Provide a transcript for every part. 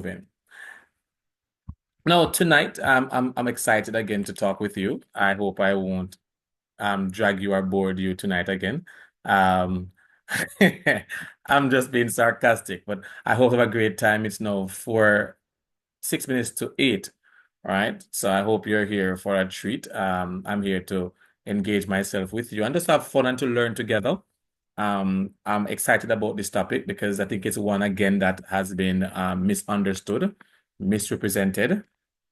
moving. Now, tonight, I'm excited again to talk with you. I hope I won't drag you or board you tonight again. Um, I'm just being sarcastic, but I hope you have a great time. It's now 6 minutes to 8, right? So I hope you're here for a treat. I'm here to engage myself with you and just have fun and to learn together. I'm excited about this topic because I think it's one again that has been misunderstood, misrepresented.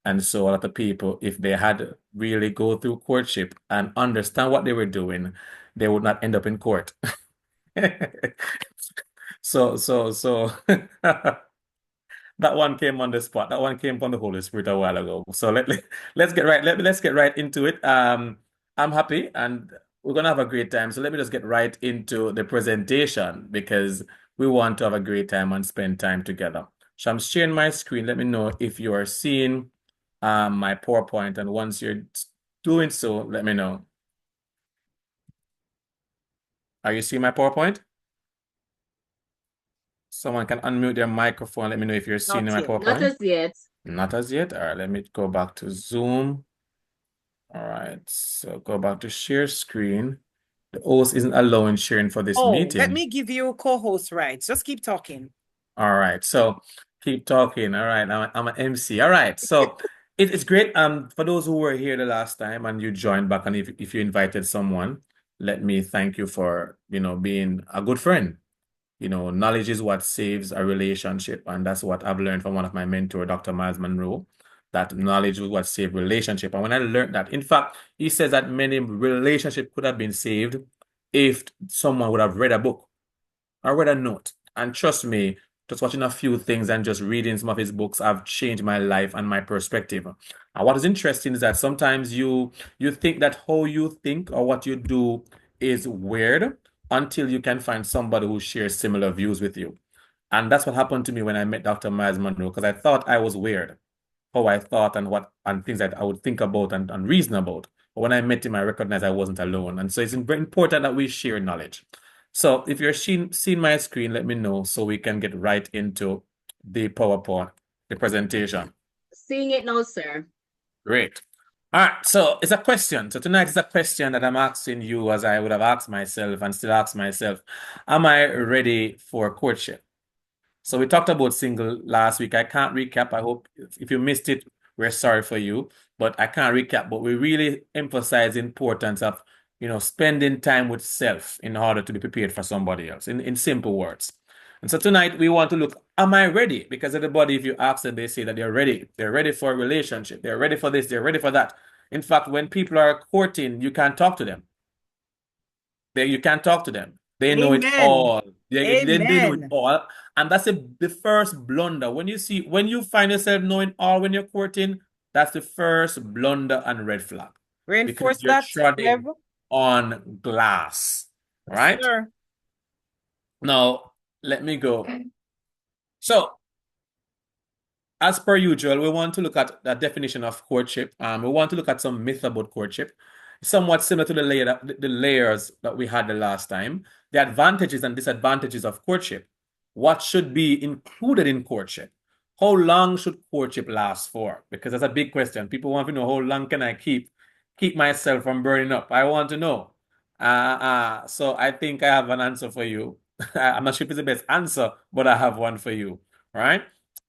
And so a lot of people, if they had really go through courtship and understand what they were doing, they would not end up in court. So that one came on the spot. That one came from the Holy Spirit a while ago. So let's get right. Let's get right into it. I'm happy and we're gonna have a great time. So let me just get right into the presentation because we want to have a great time and spend time together. So I'm sharing my screen. Let me know if you are seeing my PowerPoint, and once you're doing so, let me know. Are you seeing my PowerPoint? Someone can unmute their microphone. Let me know if you're seeing Not my yet. Not PowerPoint. as yet. Not as yet. All right, let me go back to Zoom. All right, so go back to share screen. The host isn't allowing sharing for this Oh, let meeting. me give you co-host rights. Just keep talking. All right, so keep talking. All right, I'm an MC. All right, so it's great. For those who were here the last time and you joined back, and if you invited someone, let me thank you for being a good friend. Knowledge is what saves a relationship, and that's what I've learned from one of my mentor, Dr. Miles Monroe, that knowledge is what saves relationship. And when I learned that, in fact, he says that many relationships could have been saved if someone would have read a book or read a note. And trust me, just watching a few things and just reading some of his books have changed my life and my perspective. And what is interesting is that sometimes you think that how you think or what you do is weird until you can find somebody who shares similar views with you. And that's what happened to me when I met Dr. Miles Monroe, because I thought I was weird, how I thought and what and things that I would think about and reason about. But when I met him, I recognized I wasn't alone. And so it's very important that we share knowledge. So if you're seeing my screen, let me know so we can get right into the PowerPoint, the presentation. Seeing it now, sir. Great. All right, so it's a question. So tonight is a question that I'm asking you as I would have asked myself and still ask myself, am I ready for courtship? So we talked about single last week. I can't recap. I hope if you missed it, we're sorry for you, but I can't recap. But we really emphasize the importance of, spending time with self in order to be prepared for somebody else, in simple words. And so tonight we want to look, am I ready? Because everybody, if you ask them, they say that they're ready. They're ready for a relationship. They're ready for this. They're ready for that. In fact, when people are courting, you can't talk to them. You can't talk to them. They know it Amen. all. They know it Amen. all. And that's the first blunder. When you find yourself knowing all when you're courting, that's the first blunder and red flag. Because Reinforce you're that, treading Rev. on glass. All Yes, right? sir. Now, let me go. So, as per usual, we want to look at the definition of courtship. We want to look at some myth about courtship, somewhat similar to the layers that we had the last time. The advantages and disadvantages of courtship. What should be included in courtship? How long should courtship last for? Because that's a big question. People want to know how long can I keep myself from burning up. I want to know. So I think I have an answer for you. I'm not sure if it's the best answer, but I have one for you. Right?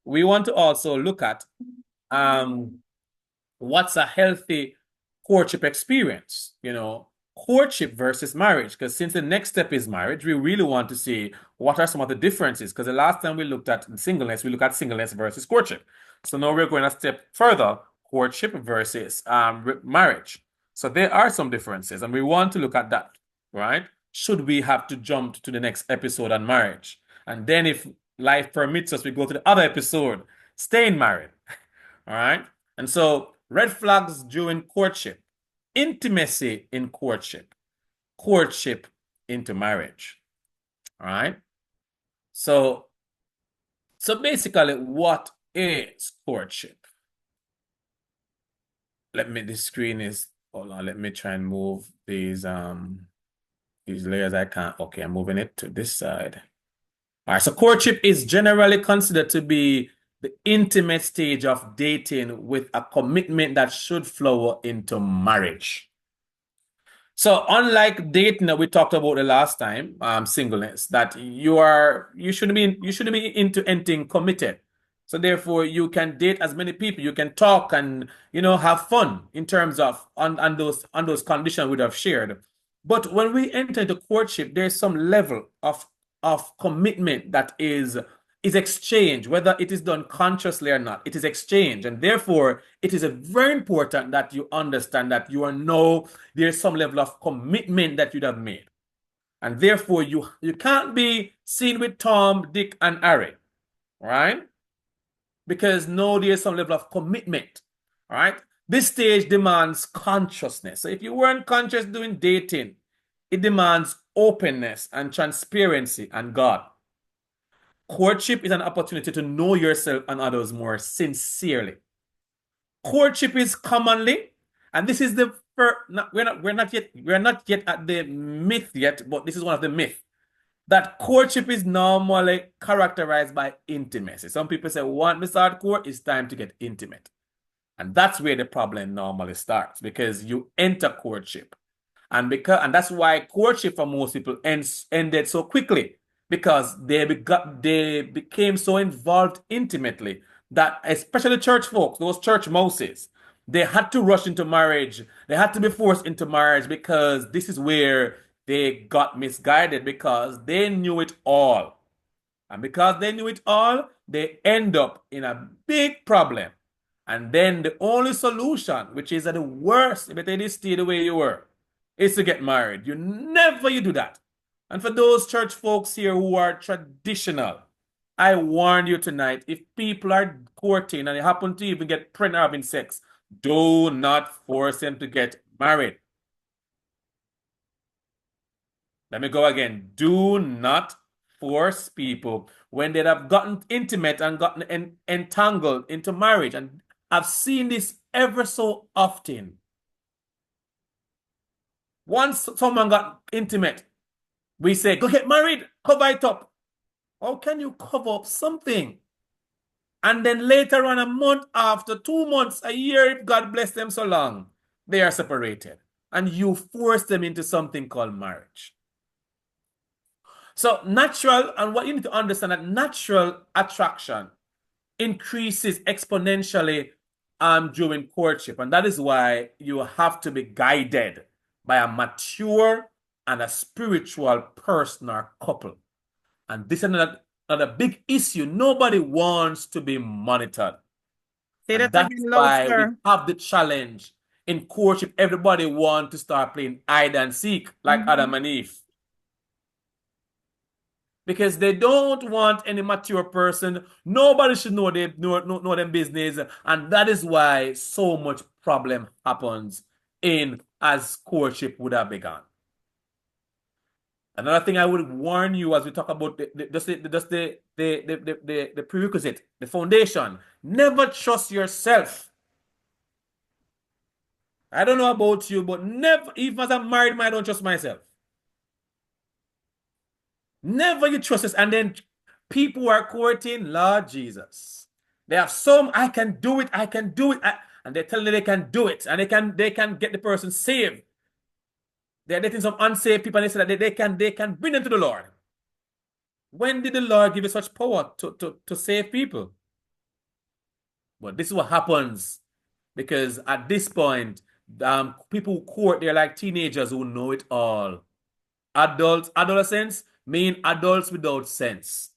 We want to also look at um, what's a healthy courtship experience, courtship versus marriage. Because since the next step is marriage, we really want to see what are some of the differences. Because the last time we looked at singleness, we looked at singleness versus courtship. So now we're going a step further, courtship versus marriage. So there are some differences, and we want to look at that, right? Should we have to jump to the next episode on marriage? And then if life permits us, we go to the other episode, staying married. All right. And so red flags during courtship, intimacy in courtship, courtship into marriage. All right. So basically, what is courtship? This screen is, hold on, let me try and move these layers. I can't, okay, I'm moving it to this side. All right, so courtship is generally considered to be the intimate stage of dating with a commitment that should flow into marriage. So unlike dating that we talked about the last time, singleness, that you shouldn't be into anything committed. So therefore you can date as many people, you can talk and have fun in terms of on those conditions we'd have shared. But when we enter into courtship, there's some level of commitment that is exchange, whether it is done consciously or not. It is exchange, and therefore it is very important that you understand that there's some level of commitment that you'd have made. And therefore, you can't be seen with Tom, Dick, and Harry, right? Because no, there's some level of commitment, right? This stage demands consciousness. So if you weren't conscious doing dating, it demands openness and transparency and God. Courtship is an opportunity to know yourself and others more sincerely. Courtship is commonly, and this is the first, we're not yet at the myth yet, but this is one of the myths that courtship is normally characterized by intimacy. Some people say, once we start court, it's time to get intimate. And that's where the problem normally starts, because you enter courtship. And that's why courtship for most people ended so quickly, because they became so involved intimately that, especially church folks, those church mouses, they had to rush into marriage. They had to be forced into marriage because this is where they got misguided, because they knew it all. And because they knew it all, they end up in a big problem. And then the only solution, which is at the worst, if you stay the way you were, is to get married. You do that. And for those church folks here who are traditional, I warn you tonight, if people are courting and they happen to even get pregnant or having sex, do not force them to get married. Let me go again. Do not force people when they have gotten intimate and gotten entangled into marriage. And I've seen this ever so often. Once someone got intimate, we say, go get married, cover it up. How can you cover up something? And then later on, a month after, 2 months, a year, if God bless them so long, they are separated. And you force them into something called marriage. So natural, and what you need to understand, that natural attraction increases exponentially during courtship. And that is why you have to be guided by a mature and a spiritual person or couple. And this is another big issue. Nobody wants to be monitored. Say And that that's again, why we sir. have the challenge in courtship. Everybody wants to start playing hide and seek like Adam and Eve. Because they don't want any mature person. Nobody should know them business. And that is why so much problem happens in as courtship would have begun. Another thing I would warn you as we talk about the prerequisite, the foundation. Never trust yourself. I don't know about you, but never, even as a married man, I don't trust myself. Never you trust us. And then people who are courting, Lord Jesus. They have I can do it, and they're telling you they can do it, and they can get the person saved. They're dating some unsaved people, and they say that they can bring them to the Lord. When did the Lord give you such power to save people? But this is what happens, because at this point, people who court, they're like teenagers who know it all. Adolescents mean adults without sense.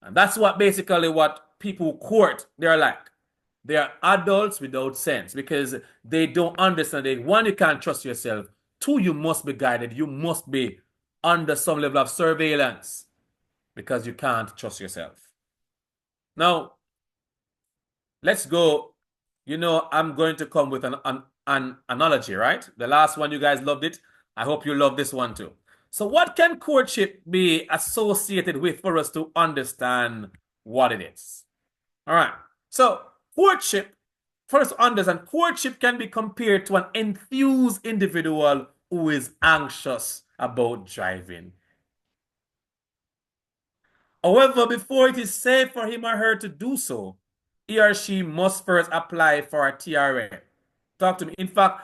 And that's basically what people who court, they're like. They're adults without sense, because they don't understand it. One, you can't trust yourself. Two, you must be guided. You must be under some level of surveillance, because you can't trust yourself. Now, let's go. I'm going to come with an analogy, right? The last one, you guys loved it. I hope you love this one too. So what can courtship be associated with for us to understand what it is? All right. So courtship, first understand, courtship can be compared to an enthused individual who is anxious about driving. However, before it is safe for him or her to do so, he or she must first apply for a TRN. Talk to me. In fact,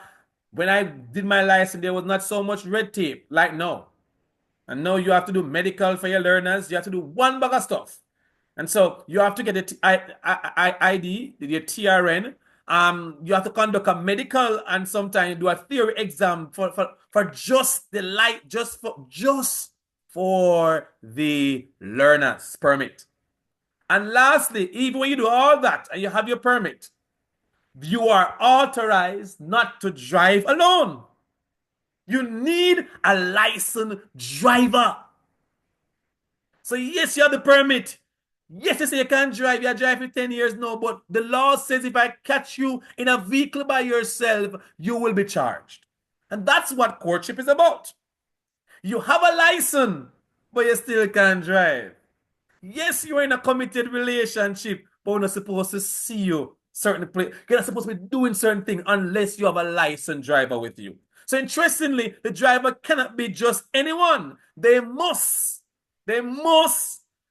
when I did my license, there was not so much red tape like now. And now you have to do medical for your learners. You have to do one bag of stuff. And so you have to get the ID, your TRN. You have to conduct a medical and sometimes do a theory exam for just the light, just for the learner's permit. And lastly, even when you do all that and you have your permit, you are authorized not to drive alone. You need a licensed driver. So yes, you have the permit. Yes, you say you can drive. You drive for 10 years now, but the law says if I catch you in a vehicle by yourself, you will be charged. And that's what courtship is about. You have a license, but you still can't drive. Yes, you're in a committed relationship, but we're not supposed to see you certain place. You're not supposed to be doing certain things unless you have a licensed driver with you. So interestingly, the driver cannot be just anyone. They must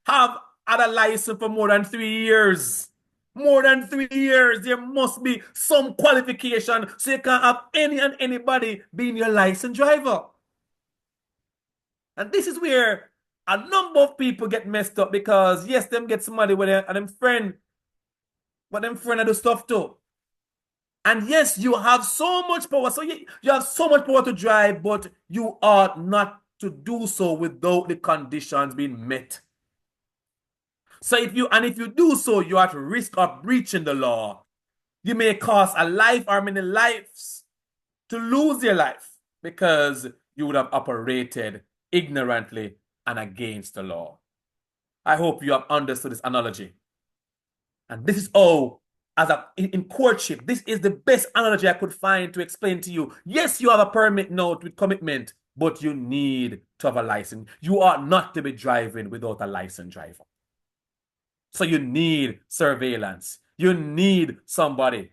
have had a license for more than 3 years. More than 3 years. There must be some qualification so you can't have any and anybody being your licensed driver. And this is where a number of people get messed up because yes, them get somebody with them and them friend, but them friend do stuff too. And yes, you have so much power. So you have so much power to drive, but you ought not to do so without the conditions being met. So if you do so, you're at risk of breaching the law. You may cause a life or many lives to lose your life because you would have operated ignorantly and against the law. I hope you have understood this analogy. And this is all, in courtship, this is the best analogy I could find to explain to you. Yes, you have a permit note with commitment, but you need to have a license. You are not to be driving without a licensed driver. So you need surveillance. You need somebody.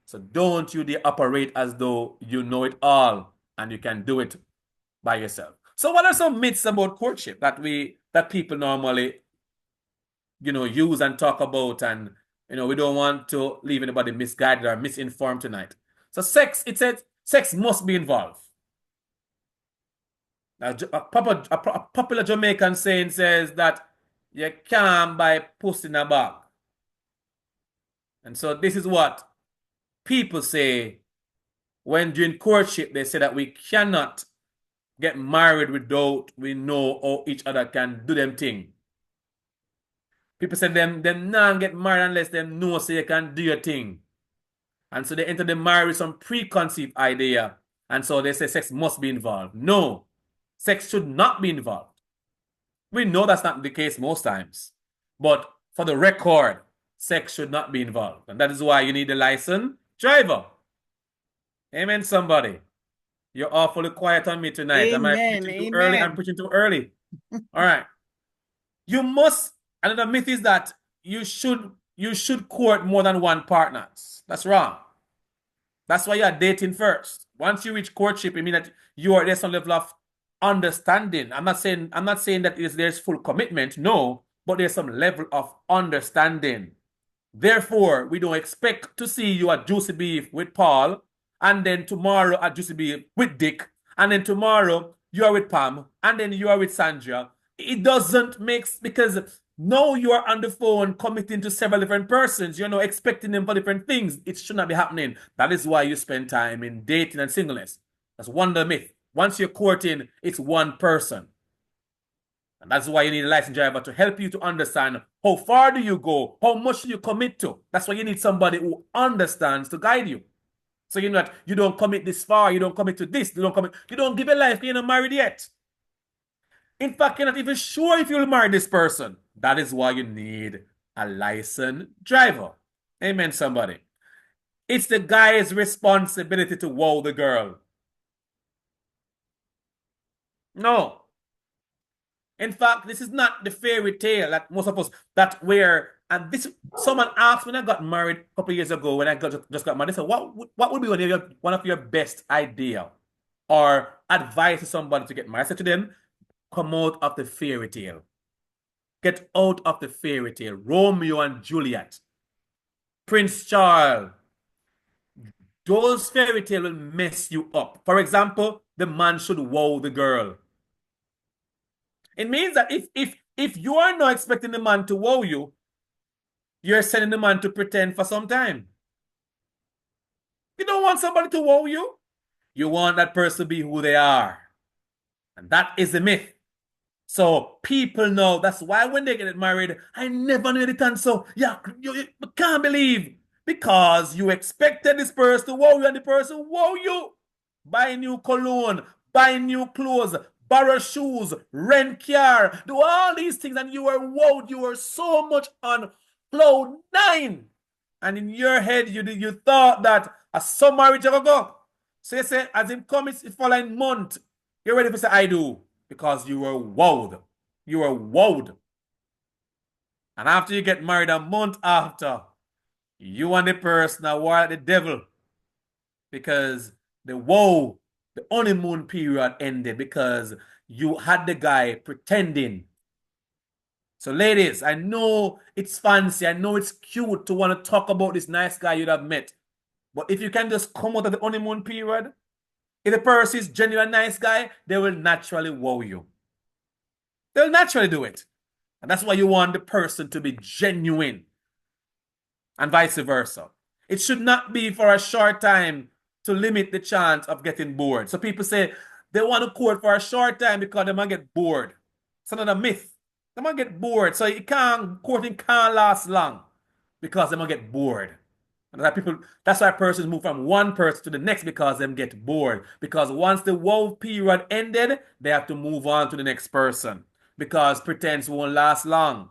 So don't you dare operate as though you know it all and you can do it by yourself. So what are some myths about courtship that people normally use and talk about, and we don't want to leave anybody misguided or misinformed tonight. So it said sex must be involved. A popular Jamaican saying says that you can't buy pussy in a bag. And so this is what people say when during courtship. They say that we cannot get married without we know how each other can do them thing. People say them not get married unless they know so you can do your thing. And so they enter the marriage with some preconceived idea. And so they say sex must be involved. No, sex should not be involved. We know that's not the case most times. But for the record, sex should not be involved. And that is why you need a licensed driver. Amen, somebody. You're awfully quiet on me tonight. Am I preaching too early? I'm preaching too early. All right. Another myth is that you should court more than one partner. That's wrong. That's why you're dating first. Once you reach courtship, it means that there's some level of understanding. I'm not saying that there's full commitment, no, but there's some level of understanding. Therefore, we don't expect to see you at Juicy Beef with Paul, and then tomorrow at Juicy Beef with Dick, and then tomorrow you are with Pam, and then you are with Sandra. It doesn't make because now you are on the phone committing to several different persons. You're now expecting them for different things. It should not be happening. That is why you spend time in dating and singleness. That's one of the myth. Once you're courting, it's one person. And that's why you need a licensed driver to help you to understand how far do you go, how much do you commit to. That's why you need somebody who understands to guide you. So you know that you don't commit this far, you don't commit to this, you don't give a life, you're not married yet. In fact, you're not even sure if you'll marry this person. That is why you need a licensed driver. Amen, somebody. It's the guy's responsibility to wow the girl. No. In fact, this is not the fairy tale that most of us and this someone asked when I got married a couple of years ago when I just got married. They said, what would be one of your best idea or advice to somebody to get married? I said to them, come out of the fairy tale. Get out of the fairy tale. Romeo and Juliet, Prince Charles. Those fairy tales will mess you up. For example, the man should wow the girl. It means that if you are not expecting the man to wow you, you're sending the man to pretend for some time. You don't want somebody to wow you. You want that person to be who they are. And that is the myth. So people know. That's why when they get married, I never knew it. And so, yeah, you can't believe. Because you expected this person to wow you and the person wow you. Buy new cologne, buy new clothes, borrow shoes, rent car, do all these things, and you were wowed. You were so much on cloud nine. And in your head, you thought that a some marriage ever go. So you say, as it comes, it's following month, you're ready to say, I do. Because you were wowed. You were wowed. And after you get married a month after, you and the person are war at the devil. Because the honeymoon period ended because you had the guy pretending. So ladies, I know it's fancy. I know it's cute to want to talk about this nice guy you'd have met. But if you can just come out of the honeymoon period, if the person is genuine nice guy, they will naturally wow you. They'll naturally do it. And that's why you want the person to be genuine. And vice versa. It should not be for a short time to limit the chance of getting bored. So people say they want to court for a short time because they might get bored. It's another myth. They might get bored. So courting can't last long because they might get bored. And that's why persons move from one person to the next because them get bored. Because once the wow period ended, they have to move on to the next person. Because pretense won't last long.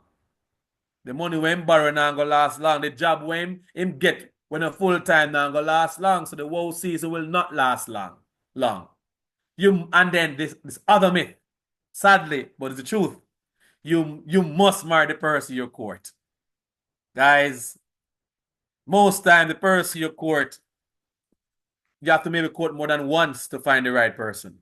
The money when borrow not gonna last long. The job when him get when a full time not gonna last long. So the wow season will not last long. And then this other myth, sadly, but it's the truth. You must marry the person you court. Guys, most time the person you court, you have to maybe court more than once to find the right person.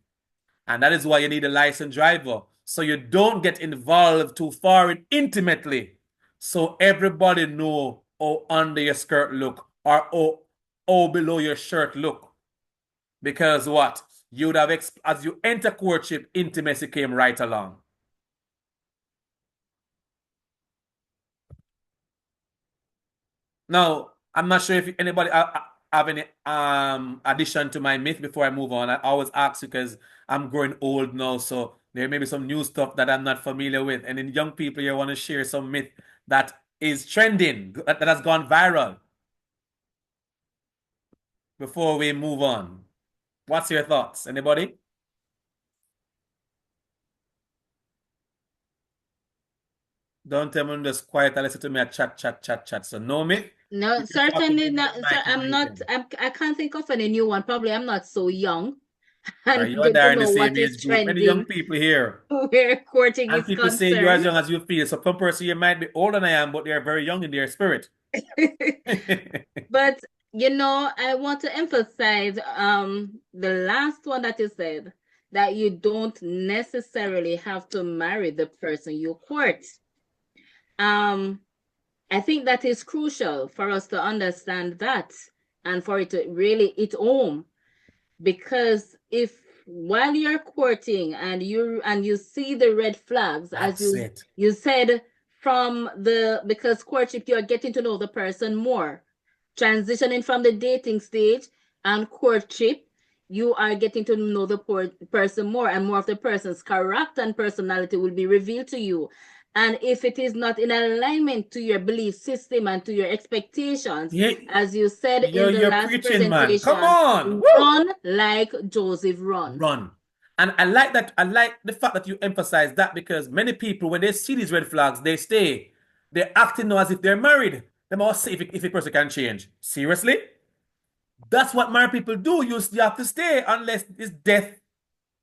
And that is why you need a licensed driver. So you don't get involved too far intimately. So everybody know how under your skirt look or how below your shirt look. Because what? You'd have, as you enter courtship, intimacy came right along. Now, I'm not sure if anybody have any addition to my myth before I move on. I always ask because I'm growing old now, so there may be some new stuff that I'm not familiar with. And in young people, you want to share some myth that is trending, that has gone viral before we move on. What's your thoughts? Anybody? Don't tell me just quiet and listen to me a chat. So no myth? No, You can talk certainly in not. the Sir, mic I'm not. anything. I can't think of any new one. Probably I'm not so young Or and you and get I to are in the know same what age is group. Many young trending people here. where courting And is people say you're as concerned. young as you feel. So some person you might be older than I am, but they are very young in their spirit. But I want to emphasize the last one that you said, that you don't necessarily have to marry the person you court. I think that is crucial for us to understand that and for it to really hit home. Because if while you're courting and you see the red flags, as That's it. you said, because courtship, you're getting to know the person more. Transitioning from the dating stage and courtship, you are getting to know the person more, and more of the person's character and personality will be revealed to you. And if it is not in alignment to your belief system and to your expectations, Yeah, as you said in the you're last preaching, man. Come presentation, on. Woo! run like Joseph run. Run. And I like that. I like the fact that you emphasize that because many people, when they see these red flags, they stay. They're acting now as if they're married. They must see if a person can change. Seriously? That's what married people do. You have to stay unless it's death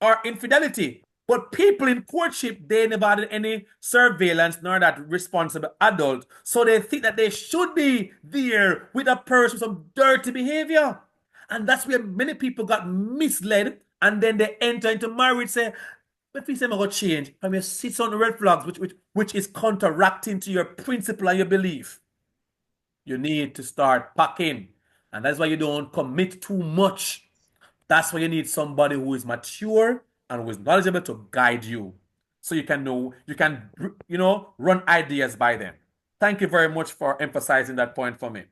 or infidelity. But people in courtship, they never had any surveillance nor that responsible adult. So they think that they should be there with a person with some dirty behavior. And that's where many people got misled. And then they enter into marriage, say, if you say I'm going to change, I mean, see some red flags which is counteracting to your principle and your belief. You need to start packing. And that's why you don't commit too much. That's why you need somebody who is mature and who is knowledgeable to guide you. So you can know, run ideas by them. Thank you very much for emphasizing that point for me.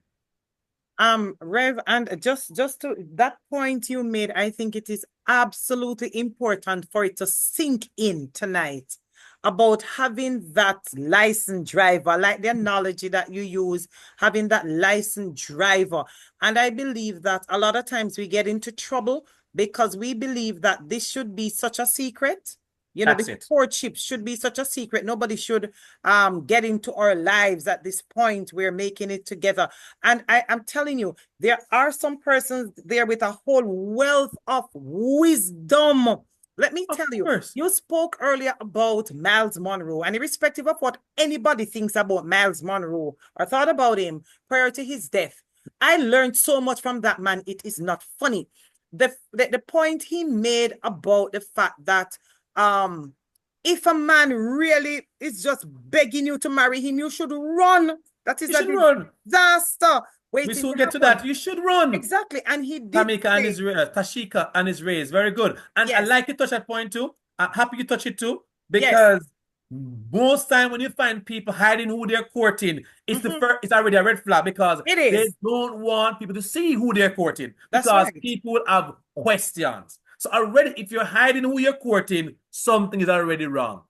Rev, and just to that point you made, I think it is absolutely important for it to sink in tonight about having that licensed driver, like the analogy that you use, having that licensed driver. And I believe that a lot of times we get into trouble because we believe that this should be such a secret. That's The it. courtship should be such a secret. Nobody should get into our lives at this point. We're making it together. And I'm telling you, there are some persons there with a whole wealth of wisdom. Let me tell you, you spoke earlier about Miles Monroe, and irrespective of what anybody thinks about Miles Monroe or thought about him prior to his death, I learned so much from that man. It is not funny. The point he made about the fact that if a man really is just begging you to marry him, you should run. That is a disaster. We soon get to that. You should run. Exactly. And he did. Tashika and his raise. Very good. And yes. I like you touch that point too. I'm happy you touch it too. Because most time when you find people hiding who they're courting, it's it's already a red flag because they don't want people to see who they're courting. Because people have questions. So already, if you're hiding who you're courting, something is already wrong.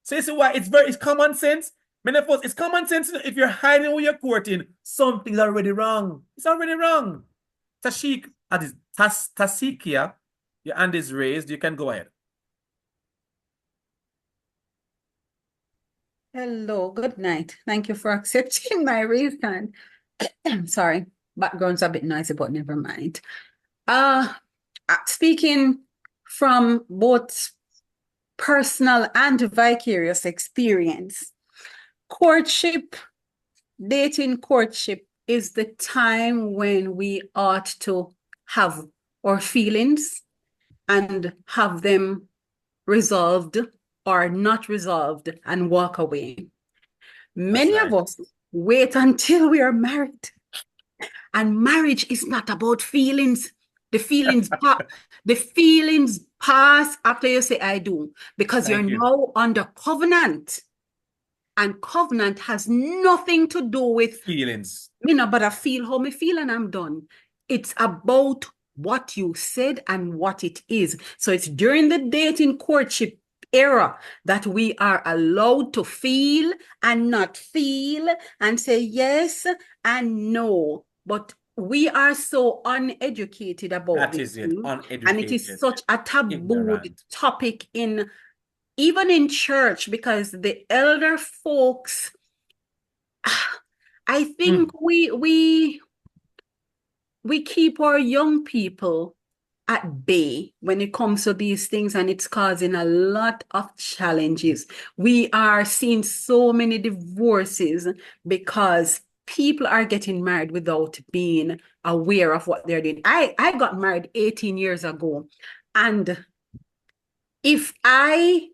So you see why it's common sense. Many of us, it's common sense. If you're hiding who you're courting, something's already wrong. It's already wrong. Tasikia, your hand is raised. You can go ahead. Hello, good night. Thank you for accepting my raised hand. Sorry, background's a bit noisy, but never mind. Speaking from both personal and vicarious experience, dating courtship is the time when we ought to have our feelings and have them resolved or not resolved and walk away. Many of us wait until we are married. And marriage is not about feelings. The feelings pass after you say I do, because you're now under covenant. And covenant has nothing to do with feelings. But I feel how me feel and I'm done. It's about what you said and what it is. So it's during the dating courtship era that we are allowed to feel and not feel and say yes and no. But we are so uneducated about this. That is it, uneducated. And it is such a taboo topic even in church, because the elder folks, I think we keep our young people at bay when it comes to these things, and it's causing a lot of challenges. We are seeing so many divorces because people are getting married without being aware of what they're doing. I got married 18 years ago, and if I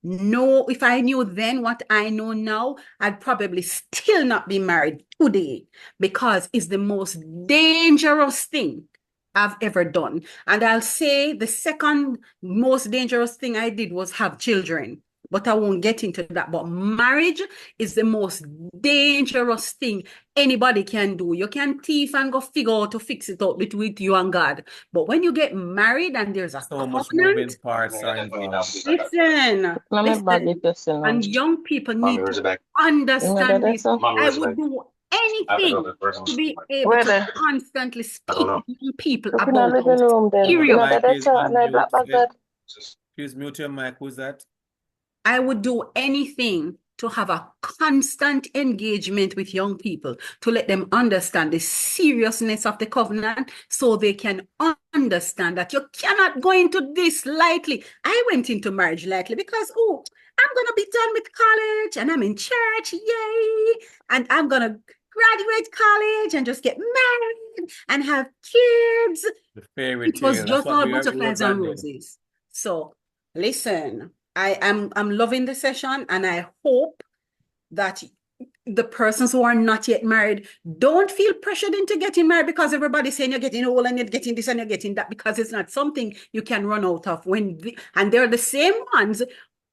knew then what I know now, I'd probably still not be married today, because it's the most dangerous thing I've ever done. And I'll say the second most dangerous thing I did was have children, but I won't get into that. But marriage is the most dangerous thing anybody can do. You can thief and go figure out to fix it out between you and God. But when you get married and there's a much moving parts are involved. Listen, and young people need to understand this. I would do anything to be able to constantly speak to young people about it. Please mute your mic. Who's that? I would do anything to have a constant engagement with young people, to let them understand the seriousness of the covenant, so they can understand that you cannot go into this lightly. I went into marriage lightly because, I'm going to be done with college and I'm in church, yay! And I'm going to graduate college and just get married and have kids. The fairy tale. It was just all butterflies and roses. So listen, I'm loving the session, and I hope that the persons who are not yet married don't feel pressured into getting married because everybody's saying you're getting old and you're getting this and you're getting that, because it's not something you can run out of. And they're the same ones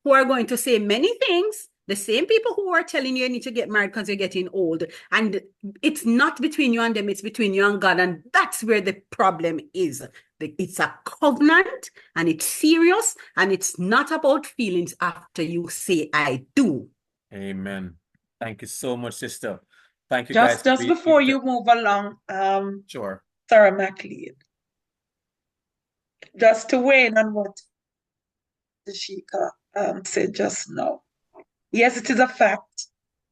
who are going to say many things, the same people who are telling you need to get married because you're getting old. And it's not between you and them, it's between you and God. And that's where the problem is. It's a covenant, and it's serious, and it's not about feelings after you say I do. Amen. Thank you so much, sister. Thank you guys. Just before you move along, sure. Sarah Mclean, just to weigh in on what the Sheikah said just now. Yes, it is a fact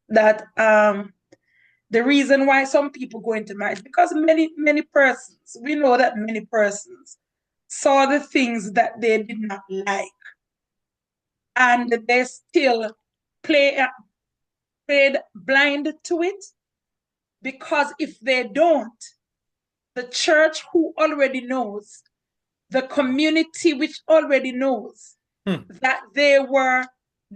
that the reason why some people go into marriage, because many persons, we know that many persons saw the things that they did not like, and they still played blind to it, because if they don't, the church who already knows, the community which already knows that they were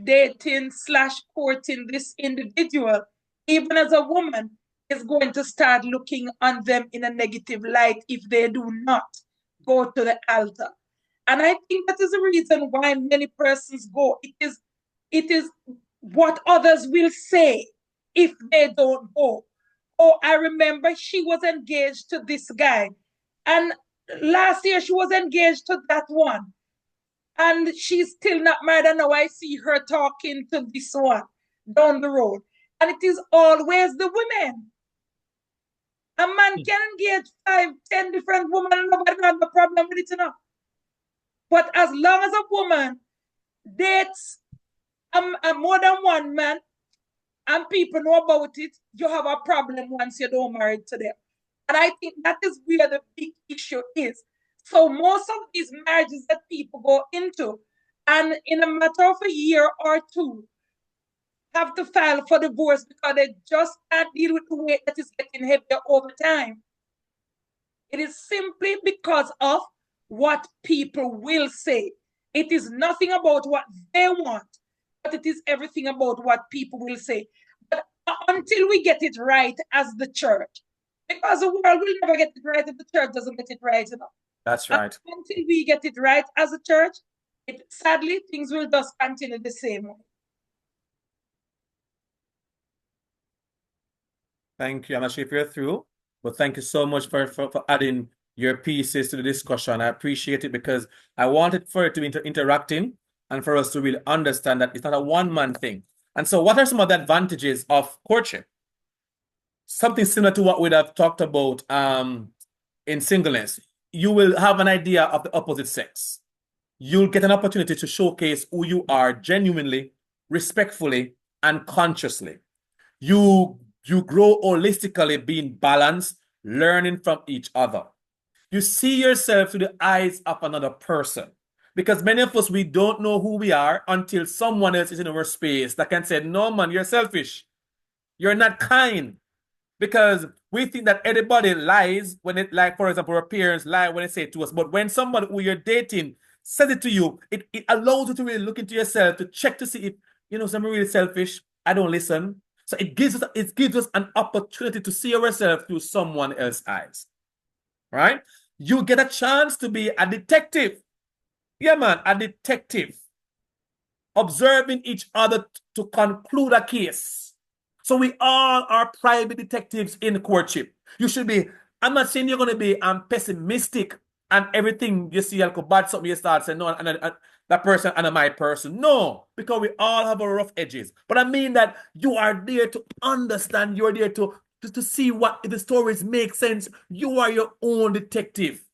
dating / courting this individual, even as a woman, is going to start looking on them in a negative light if they do not go to the altar. And I think that is the reason why many persons go. It is what others will say if they don't go. Oh, I remember she was engaged to this guy, and last year she was engaged to that one, and she's still not married, and now I see her talking to this one down the road. And it is always the women. A man can engage 5, 10 different women and nobody has a problem with it, you know. But as long as a woman dates more than one man and people know about it, you have a problem once you don't marry to them. And I think that is where the big issue is. So most of these marriages that people go into, and in a matter of a year or two, have to file for divorce because they just can't deal with the weight that is getting heavier over time. It is simply because of what people will say. It is nothing about what they want, but it is everything about what people will say. But until we get it right as the church, because the world will never get it right if the church doesn't get it right, you know. That's right. Until we get it right as a church, sadly, things will just continue the same way. Thank you. I'm not sure if you're through, but thank you so much for adding your pieces to the discussion. I appreciate it, because I wanted for it to be interacting and for us to really understand that it's not a one-man thing. And so what are some of the advantages of courtship? Something similar to what we'd have talked about in singleness. You will have an idea of the opposite sex. You'll get an opportunity to showcase who you are genuinely, respectfully, and consciously. You grow holistically, being balanced, learning from each other. You see yourself through the eyes of another person. Because many of us, we don't know who we are until someone else is in our space that can say, no, man, you're selfish. You're not kind. Because we think that everybody lies when it, like, for example, our parents lie when they say it to us. But when somebody who you're dating says it to you, it allows you to really look into yourself, to check to see if, you know, somebody really selfish. I don't listen. So it gives us an opportunity to see ourselves through someone else's eyes. Right? You get a chance to be a detective. Yeah, man, a detective. Observing each other to conclude a case. So we all are private detectives in courtship. You should be, I'm not saying you're going to be pessimistic and everything you see like bad something you start saying, no, and that person and my person. No, because we all have our rough edges. But I mean that you are there to understand, you're there to see what if the stories make sense. You are your own detective.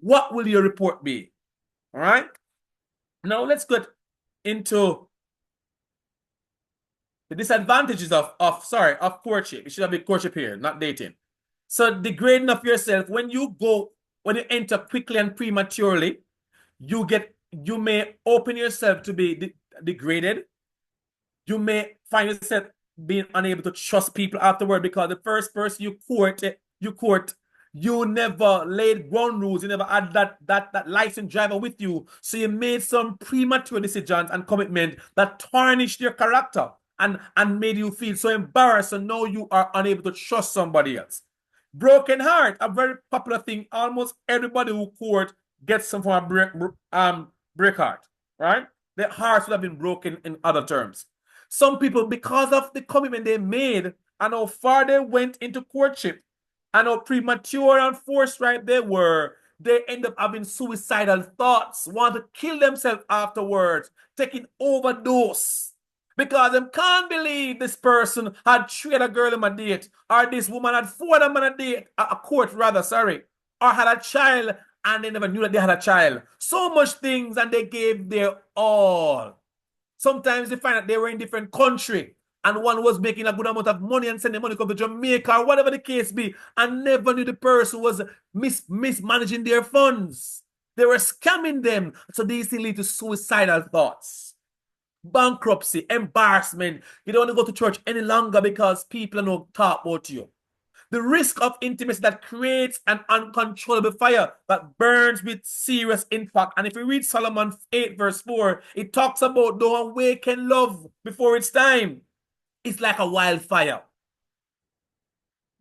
What will your report be? All right. Now let's get into the disadvantages of courtship. It should have been courtship here, not dating. So degrading of yourself, when you enter quickly and prematurely, you may open yourself to be degraded. You may find yourself being unable to trust people afterward, because the first person you court, You never laid ground rules. You never had that licensed driver with you. So you made some premature decisions and commitment that tarnished your character and made you feel so embarrassed. So now you are unable to trust somebody else. Broken heart, a very popular thing. Almost everybody who court gets some form of break heart, right? Their hearts would have been broken in other terms. Some people, because of the commitment they made and how far they went into courtship, and how premature and forced right they were, they end up having suicidal thoughts, want to kill themselves afterwards, taking overdose. Because they can't believe this person had 3 other girls on a date, or this woman had 4 of them on a date, a court rather, sorry, or had a child and they never knew that they had a child. So much things and they gave their all. Sometimes they find that they were in different country and one was making a good amount of money and sending money come to Jamaica or whatever the case be, and never knew the person was mismanaging their funds. They were scamming them. So these things lead to suicidal thoughts, bankruptcy, embarrassment. You don't want to go to church any longer because people don't talk about you. The risk of intimacy that creates an uncontrollable fire that burns with serious impact. And if we read Solomon 8 verse 4, it talks about don't awaken love before it's time. It's like a wildfire.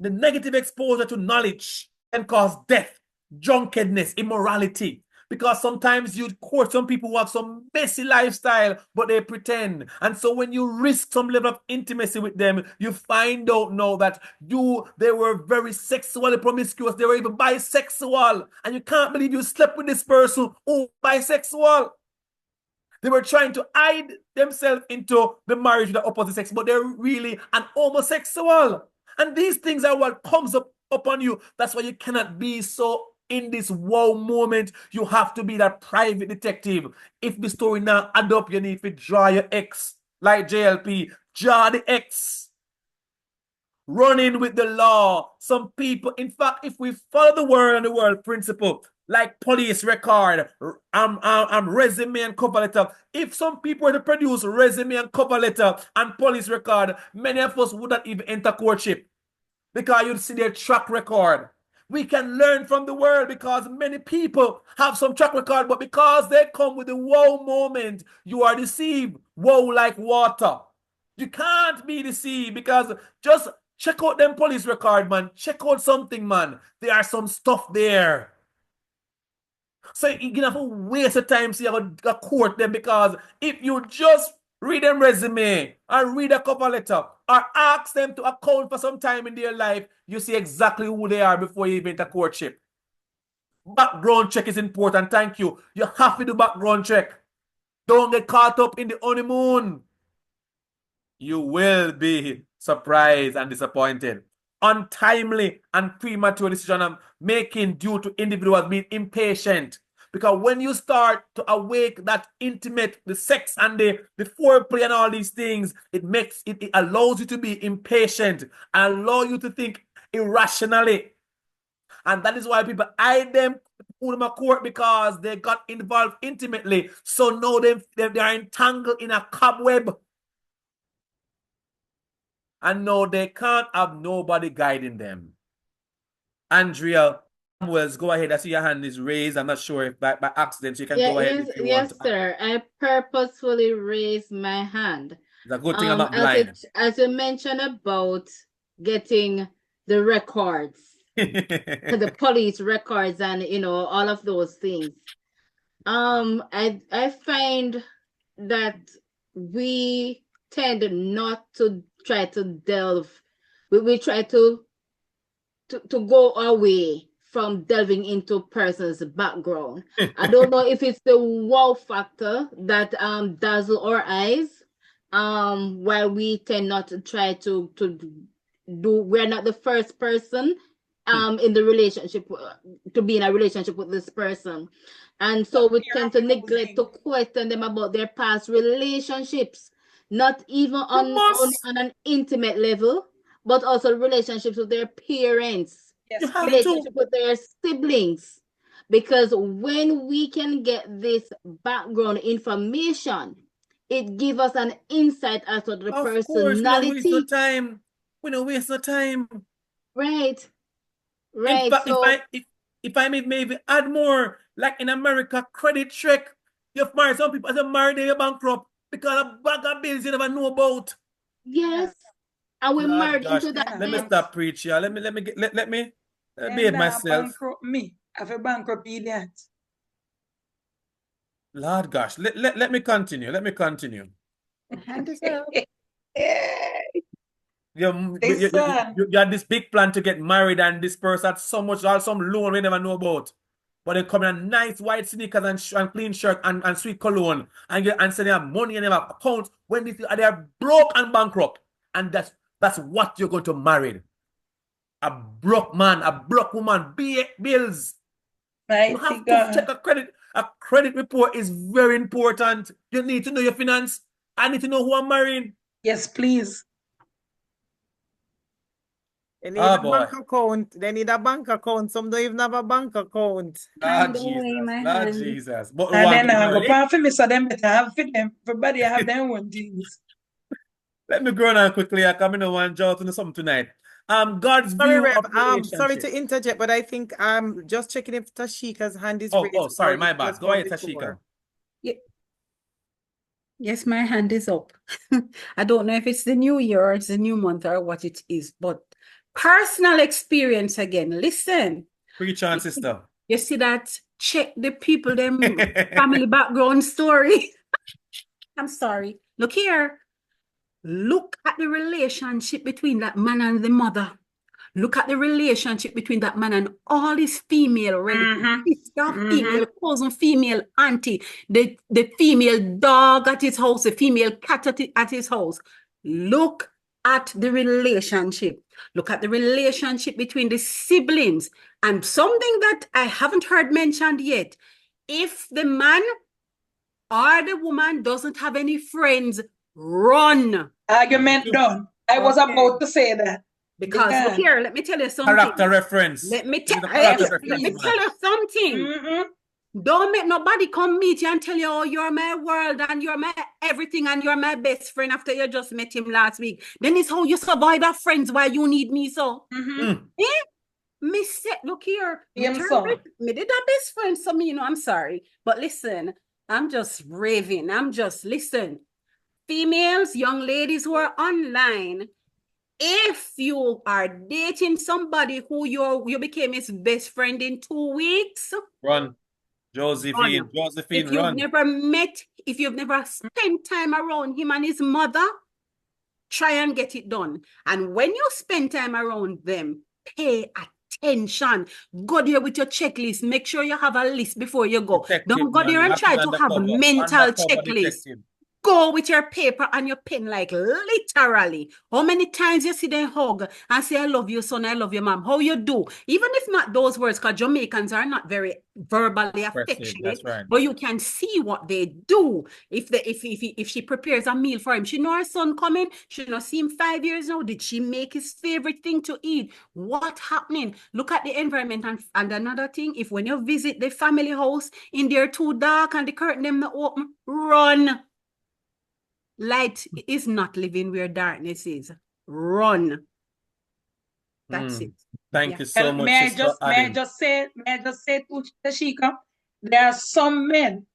The negative exposure to knowledge can cause death, drunkenness, immorality. Because sometimes you court some people who have some messy lifestyle, but they pretend. And so when you risk some level of intimacy with them, you find out now that they were very sexually promiscuous. They were even bisexual. And you can't believe you slept with this person who bisexual. They were trying to hide themselves into the marriage with the opposite sex, but they're really an homosexual. And these things are what comes up upon you. That's why you cannot be so in this wow moment. You have to be that private detective. If the story now add up, you need to draw your X. Like JLP, draw the X. Running with the law. Some people, in fact, if we follow the world and the world principle, like police record, resume and cover letter. If some people were to produce resume and cover letter and police record, many of us would not even enter courtship because you'd see their track record. We can learn from the world because many people have some track record, but because they come with the wow moment, you are deceived. Wow like water. You can't be deceived because just check out them police record, man. Check out something, man. There are some stuff there. So you're gonna have to waste of time so you have a court them because if you just read them resume and read a cover letter or ask them to account for some time in their life, you see exactly who they are before you even enter courtship. Background check is important. Thank you. You have to do background check. Don't get caught up in the honeymoon. You will be surprised and disappointed. Untimely and premature decision making due to individuals being impatient. Because when you start to awake that intimate, the sex and the foreplay and all these things, it allows you to be impatient and allow you to think irrationally. And that is why people hide them, put them in court because they got involved intimately. So now they are entangled in a cobweb. And no, they can't have nobody guiding them. Andrea Samuels, go ahead. I see your hand is raised. I'm not sure if by accident you can go ahead if you want to. Yes, sir. I purposefully raised my hand. It's a good thing I'm not blind. As you mentioned about getting the records, the police records, and all of those things. I find that we tend not to try to delve. We try to go away from delving into person's background. I don't know if it's the wow factor that dazzle our eyes, while we tend not to try to do. We're not the first person in the relationship to be in a relationship with this person, and so we tend to neglect to question them about their past relationships, not even on an intimate level, but also relationships with their parents, relationship with their siblings. Because when we can get this background information, it gives us an insight as to the personality. We don't waste no time. Right. In Right. fact, So if I may maybe add more, like in America, credit check. You've married some people as a married, they're bankrupt because a bag of bills you never know about. yes, Yes. and we Lord merge gosh, into that Yeah, let me mess. stop preach, yeah. Let me Then behave myself. bankrupt me. I have a bankrupt idiot. Lord gosh, let me continue. Let me continue. Hand is up. Listen. You had this big plan to get married, and this person had so much, all some loan we never know about. But they come in a nice white sneakers and clean shirt and sweet cologne and say they have money and they have accounts when they are broke and bankrupt. And that's what you're going to marry. A broke man, a broke woman, bills. You Mighty have to check God. a credit. A credit report is very important. You need to know your finance. I need to know who I'm marrying. Yes, please. They need Oh a boy. bank account. They need a bank account. Some don't even have a bank account. Hand away, my Lord hand. Jesus. But we And want then to I go marry. pan for me, so them better have for them. Everybody have their own things. Let me go on quickly. I come in one job to something tonight. God's Sorry, view Rev. of Sorry relationship. to interject, but I think just checking if Tashika's hand is Oh, raised or sorry, it my bad. was Go from ahead, before. Tashika. Yes, my hand is up. I don't know if it's the new year or it's the new month or what it is, but personal experience again. Listen, Preach on, sister. you see that? Check the people, them family background story. I'm sorry. Look here. Look at the relationship between that man and the mother. Look at the relationship between that man and all his female relatives, sister, female cousin, female auntie, the female dog at his house, the female cat at his house. Look at the relationship. Look at the relationship between the siblings. And something that I haven't heard mentioned yet. If the man or the woman doesn't have any friends, run. Argument done. I was Okay. about to say that. Because look here, let me tell you something. Character reference. Let me This tell is a character let me reference, tell man. you something. Don't make nobody come meet you and tell you, oh, you're my world and you're my everything and you're my best friend after you just met him last week. Then it's how you survive our friends while you need me so. Me say, look here, me Same song. did a best friend, so me, I'm sorry. But listen, I'm just raving. Listen. Females, young ladies who are online, if you are dating somebody who you became his best friend in 2 weeks, Run. Josephine, if you've run. never met, if you've never spent time around him and his mother, try and get it done. And when you spend time around them, pay attention. Go there with your checklist. Make sure you have a list before you go. Detective, Don't go man. there You and have to try be to have a undercover. mental Undercover checklist. detective. Go with your paper and your pen, like literally. How many times you see them hug and say, I love you, son, I love you, mom? How you do? Even if not those words, because Jamaicans are not very verbally affectionate, That's right. but you can see what they do. If she prepares a meal for him, she know her son coming, she not see him 5 years now. Did she make his favorite thing to eat? What happening? Look at the environment. And another thing, if when you visit the family house in there too dark and the curtain them not open, run. Light is not living where darkness is. Run. That's it. Thank you so much, May I Sister Adam. just say to Tashika, there are some men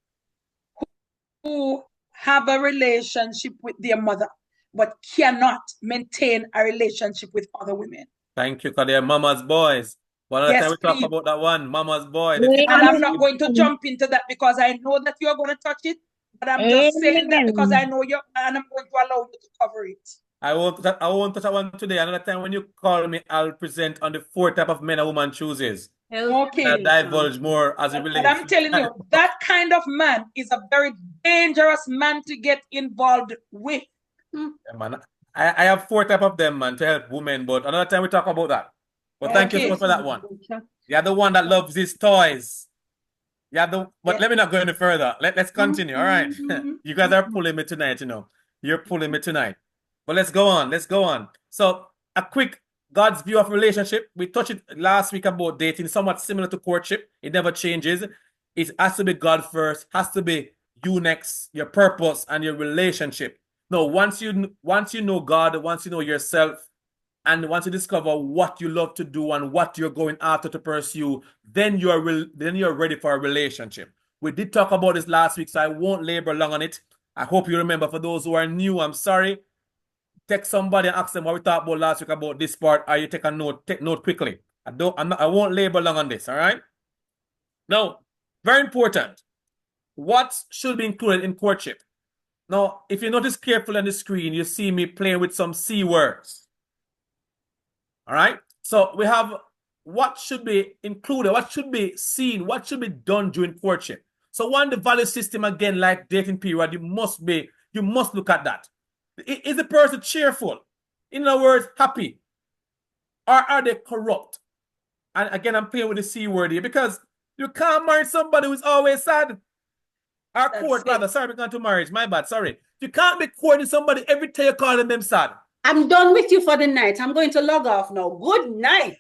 who have a relationship with their mother, but cannot maintain a relationship with other women. Thank you, because they're mama's boys. One other time we talk about that one, mama's boy. And I'm not going to jump into that because I know that you're going to touch it, but I'm just saying that because I know you, and I'm going to allow you to cover it. I won't touch that one today. Another time when you call me, I'll present on the 4 type of men a woman chooses. Okay. I'll divulge more as it relates. But I'm telling you, that kind of man is a very dangerous man to get involved with. Yeah, man. I have 4 type of them, man, to help women, but another time we talk about that. But thank you so much for that one. You're the one that loves his toys. But let me not go any further. Let's continue. All right. You guys are pulling me tonight, You're pulling me tonight. But let's go on. So a quick God's view of relationship. We touched it last week about dating, somewhat similar to courtship. It never changes. It has to be God first, has to be you next, your purpose and your relationship. No, once you know God, once you know yourself, And once you discover what you love to do and what you're going after to pursue, then you're ready for a relationship. We did talk about this last week, so I won't labor long on it. I hope you remember. For those who are new, I'm sorry. Text somebody and ask them what we talked about last week about this part, or you take note quickly. I won't labor long on this, all right? Now, very important. What should be included in courtship? Now, if you notice carefully on the screen, you see me playing with some C words. All right? So we have what should be included, what should be seen, what should be done during courtship. So one, the value system, again, like dating period, you must look at that. Is the person cheerful? In other words, happy? Or are they corrupt? And again, I'm playing with the C word here because you can't marry somebody who's always sad. Or court, rather. Sorry, we're going to marriage. My bad, sorry. You can't be courting somebody every time you call them sad. I'm done with you for the night. I'm going to log off now. Good night.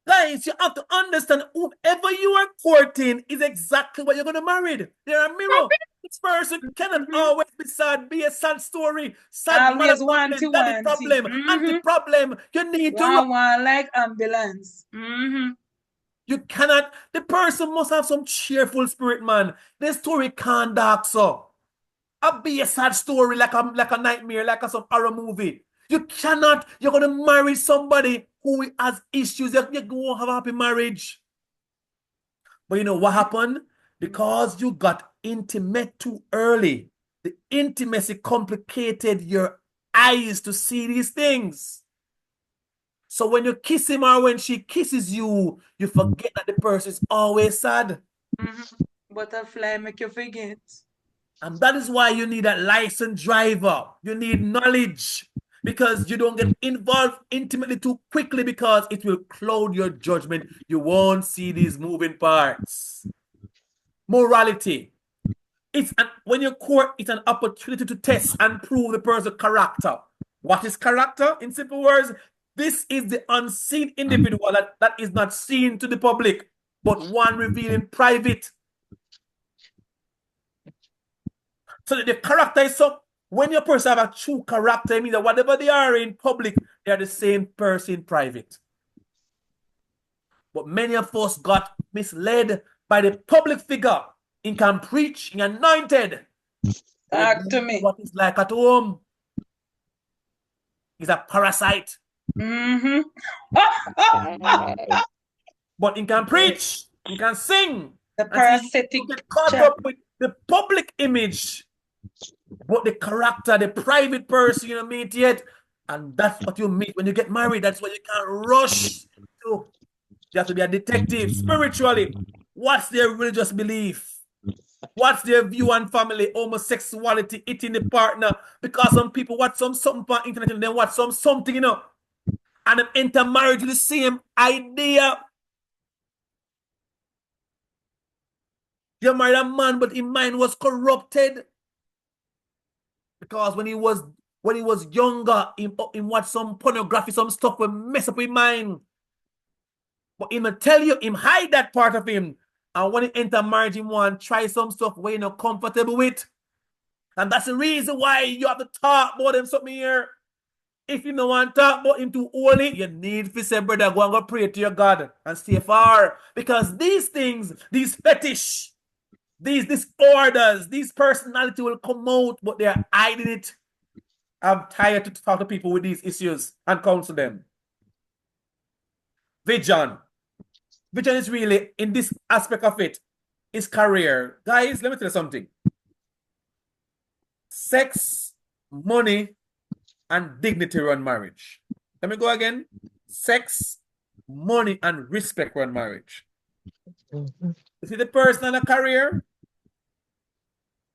Guys, you have to understand whoever you are courting is exactly what you're going to marry. They're a mirror. This person cannot always be sad, be a sad story. Sad Always problem, daddy problem, auntie problem. You need to one like ambulance. You cannot. The person must have some cheerful spirit, man. The story can't dark so. Be a sad story like a nightmare, like some horror movie. You cannot. You're gonna marry somebody who has issues. You won't have a happy marriage. But you know what happened? Because you got intimate too early. The intimacy complicated your eyes to see these things. So when you kiss him or when she kisses you, you forget that the person is always sad. Butterfly make you forget. And that is why you need a licensed driver. You need knowledge because you don't get involved intimately too quickly because it will cloud your judgment. You won't see these moving parts. Morality. When you court, it's an opportunity to test and prove the person's character. What is character? In simple words, this is the unseen individual that is not seen to the public, but one revealed in private. So the character is so, when your person have a true character, it means that whatever they are in public, they are the same person in private. But many of us got misled by the public figure. He can preach, he anointed. Talk to me. What it's like at home. He's a parasite. But he can preach, he can sing. The parasitic. Get caught up with the public image, but the character, the private person you don't meet yet, and that's what you meet when you get married. That's what you can't rush to. You have to be a detective spiritually. What's their religious belief? What's their view on family, homosexuality, eating the partner? Because some people watch something on internet and then watch something, and then enter marriage with the same idea. You married a man, but his mind was corrupted. Because when he was younger, he watched some pornography, some stuff will mess up his mind. But him tell you, him hide that part of him. And when he enter marriage, he want to try some stuff where you're not comfortable with. And that's the reason why you have to talk about him something here. If you don't want to talk about him too holy, you need to say, brother, go and go pray to your God and stay far. Because these things, these fetish, these disorders, these personality will come out, but they're hiding it. I'm tired to talk to people with these issues and counsel them. Vision. Vision is really, in this aspect of it, is career. Guys, let me tell you something. Sex, money, and dignity run marriage. Let me go again. Sex, money, and respect run marriage. You see the person and a career,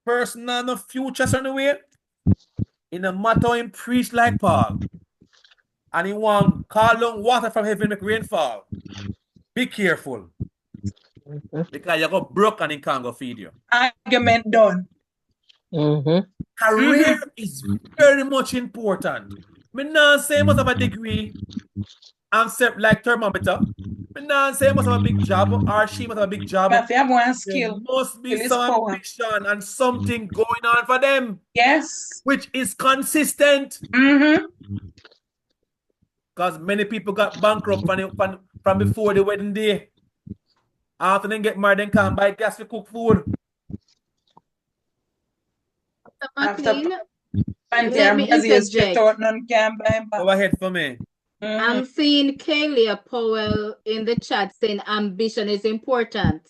person and a future certain way, in a matter him preach like Paul, and he want call down water from heaven make rainfall. Be careful. Because you got broke and he can't go feed you. Argument done. Career is very much important. Me not say must have a degree and set like thermometer. Now say must have a big job, or she must have a big job. But they have one There skill. must be Skill is some power. ambition and something going on for them, Yes. which is consistent. Mm-hmm. Because many people got bankrupt from before the wedding day. After they get married, they can't buy gas to cook food. After Mclean, plenty let of me Brazil straight interject. out, none can buy back. Go ahead for me. I'm seeing Kaylia Powell in the chat saying ambition is important.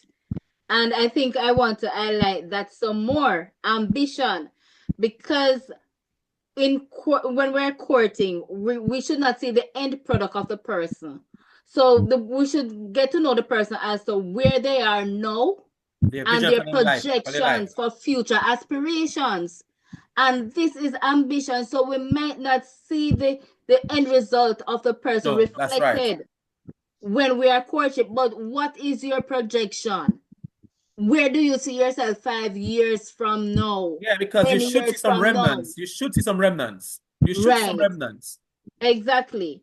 And I think I want to highlight that some more ambition, because when we're courting, we should not see the end product of the person. So we should get to know the person as to where they are now and their projections for future aspirations. And this is ambition. So we might not see the end result of the person reflected when we are courtship. But what is your projection? Where do you see yourself 5 years from now? Yeah, because you should see some remnants. You should see some remnants. You should see some remnants. Exactly.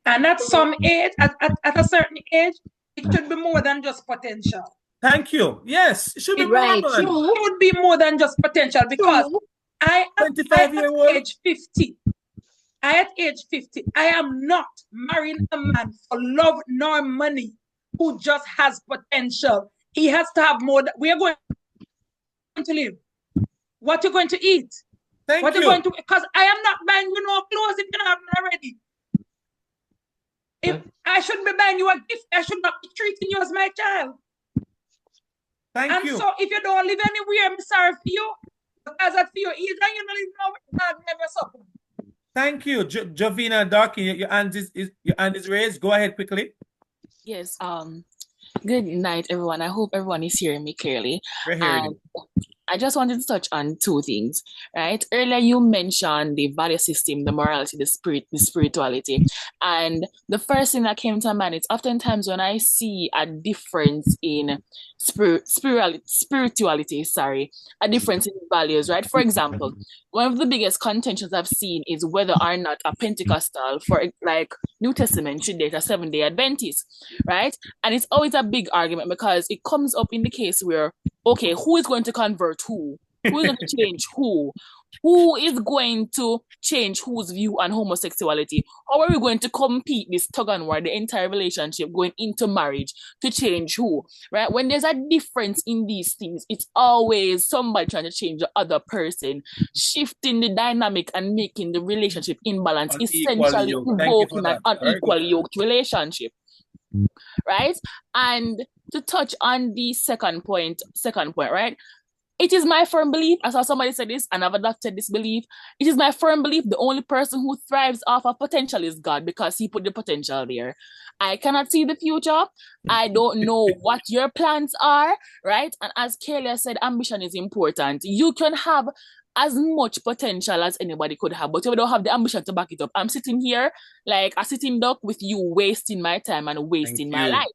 And at some age, at a certain age, it should be more than just potential. Thank you. Yes, it should be more than. It should be more than just potential, because I at age 50. At age 50, I am not marrying a man for love nor money who just has potential. He has to have more. We are going to live. What you're going to eat? What you're going to? Because I am not buying you no clothes if you don't have them already. If I shouldn't be buying you a gift, I should not be treating you as my child. Thank you. So if you don't live anywhere, I'm sorry for you. Because that's for your age, and you don't live nowhere, God never suffer. Thank you, Jovina Darky. Your hand is raised. Go ahead quickly. Yes. Good night, everyone. I hope everyone is hearing me clearly. We're hearing you. I just wanted to touch on two things, right? Earlier, you mentioned the value system, the morality, the spirituality. And the first thing that came to mind is oftentimes when I see a difference in spirituality, a difference in values, right? For example, one of the biggest contentions I've seen is whether or not a Pentecostal, for like New Testament, should date a Seventh-day Adventist, right? And it's always a big argument because it comes up in the case where, okay, who is going to convert who? Who is going to change who? Who is going to change whose view on homosexuality? How are we going to compete this tug and war, the entire relationship going into marriage to change who? Right? When there's a difference in these things, it's always somebody trying to change the other person, shifting the dynamic and making the relationship imbalance, essentially evoking an unequally yoked relationship. Right? And to touch on the second point, right? It is my firm belief, I saw somebody say this and I've adopted this belief. It is my firm belief the only person who thrives off of potential is God, because he put the potential there. I cannot see the future. I don't know what your plans are, right? And as Kayla said, ambition is important. You can have as much potential as anybody could have, but if you don't have the ambition to back it up, I'm sitting here like a sitting duck with you, wasting my time and wasting my life,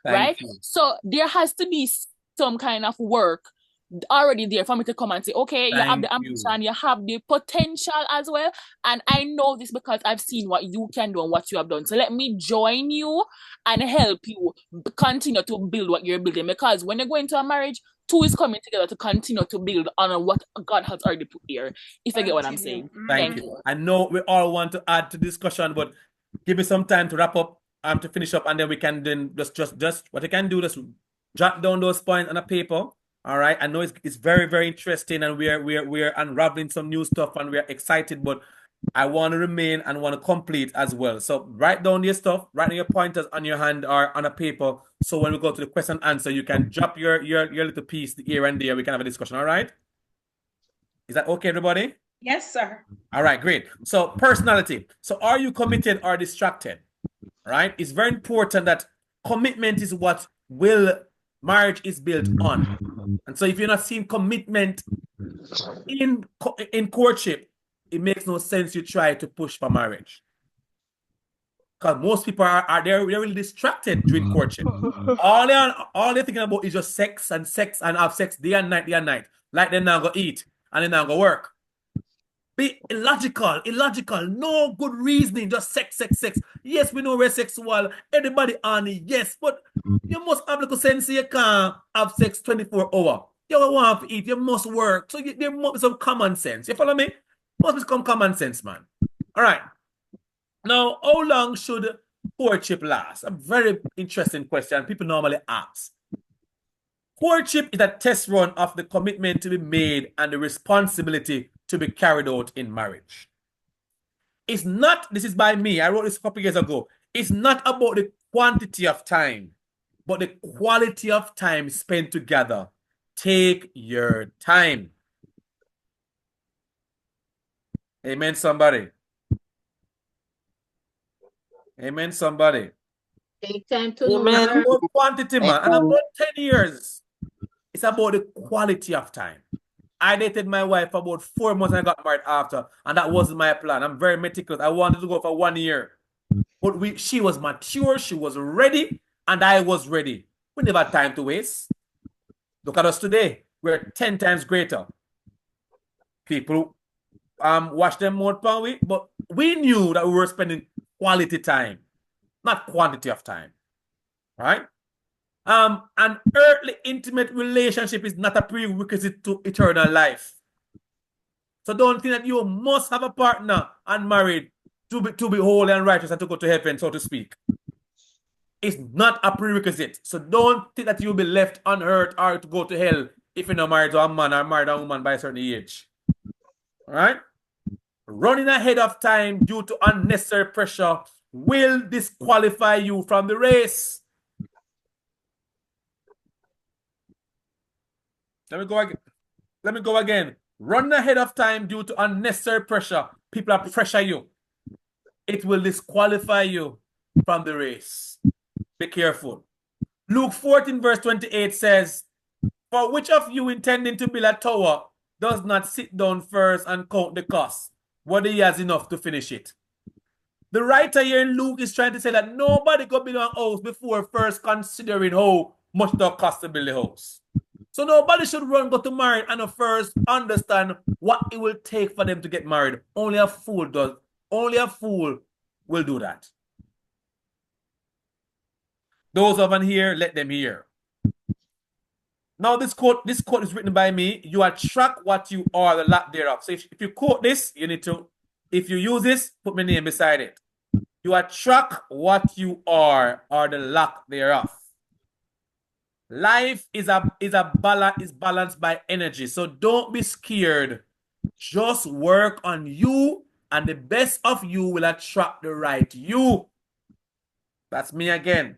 right? So there has to be some kind of work already there for me to come and say, okay, you have the ambition, you have the potential as well, and I know this because I've seen what you can do and what you have done. So let me join you and help you continue to build what you're building, because when you go into a marriage, two is coming together to continue to build on what God has already put here, if you get what I'm saying. Thank you. I know we all want to add to discussion, but give me some time to wrap up, to finish up, and then we can then just what you can do, just jot down those points on a paper. All right. I know it's very, very interesting, and we're unraveling some new stuff, and we're excited, but I want to remain and want to complete as well. So write down your stuff, write down your pointers on your hand or on a paper. So when we go to the question and answer, you can drop your little piece here and there. We can have a discussion. All right. Is that okay, everybody? Yes, sir. All right, great. So personality. So are you committed or distracted? All right. It's very important that commitment is what marriage is built on. And so if you're not seeing commitment in courtship, it makes no sense you try to push for marriage. Because most people they're really distracted during courtship. All they're thinking about is just sex and have sex day and night. Like they're not going to eat and they're not going to work. Be illogical. No good reasoning, just sex. Yes, we know we're sexual. Everybody on it, yes, but you must have little sense. You can't have sex 24 hours. You want to eat, you must work. So there must be some common sense. You follow me? Must be some common sense, man. All right. Now, how long should courtship last? A very interesting question. People normally ask. Courtship is a test run of the commitment to be made and the responsibility to be carried out in marriage. It's not, this is by me, I wrote this a couple years ago. It's not about the quantity of time, but the quality of time spent together. Take your time. Amen, somebody. Amen, somebody. Take time to know It's her. about quantity, man. And about 10 years, it's about the quality of time. I dated my wife for about 4 months and I got married after. And that wasn't my plan. I'm very meticulous. I wanted to go for 1 year. But she was mature, she was ready, and I was ready. We never had time to waste. Look at us today. We're 10 times greater. People watch them more per week, but we knew that we were spending quality time, not quantity of time. Right? An earthly intimate relationship is not a prerequisite to eternal life. So don't think that you must have a partner and married to be holy and righteous and to go to heaven, so to speak. It's not a prerequisite. So don't think that you'll be left on earth or to go to hell if you're not married to a man or married to a woman by a certain age. All right? Running ahead of time due to unnecessary pressure will disqualify you from the race. Let me go again. Running ahead of time due to unnecessary pressure. People are pressure you. It will disqualify you from the race. Be careful. Luke 14 verse 28 says, "For which of you intending to build a tower does not sit down first and count the cost, whether he has enough to finish it?" The writer here in Luke is trying to say that nobody go build a house before first considering how much it costs to build a house. So nobody should go to marry and first understand what it will take for them to get married. Only a fool does. Only a fool will do that. Those of you here, let them hear. Now this quote is written by me. You attract what you are, the lack thereof. So if you quote this, you need to, if you use this, put my name beside it. You attract what you are or the lack thereof. Life is balanced by energy. So don't be scared. Just work on you, and the best of you will attract the right you. That's me again.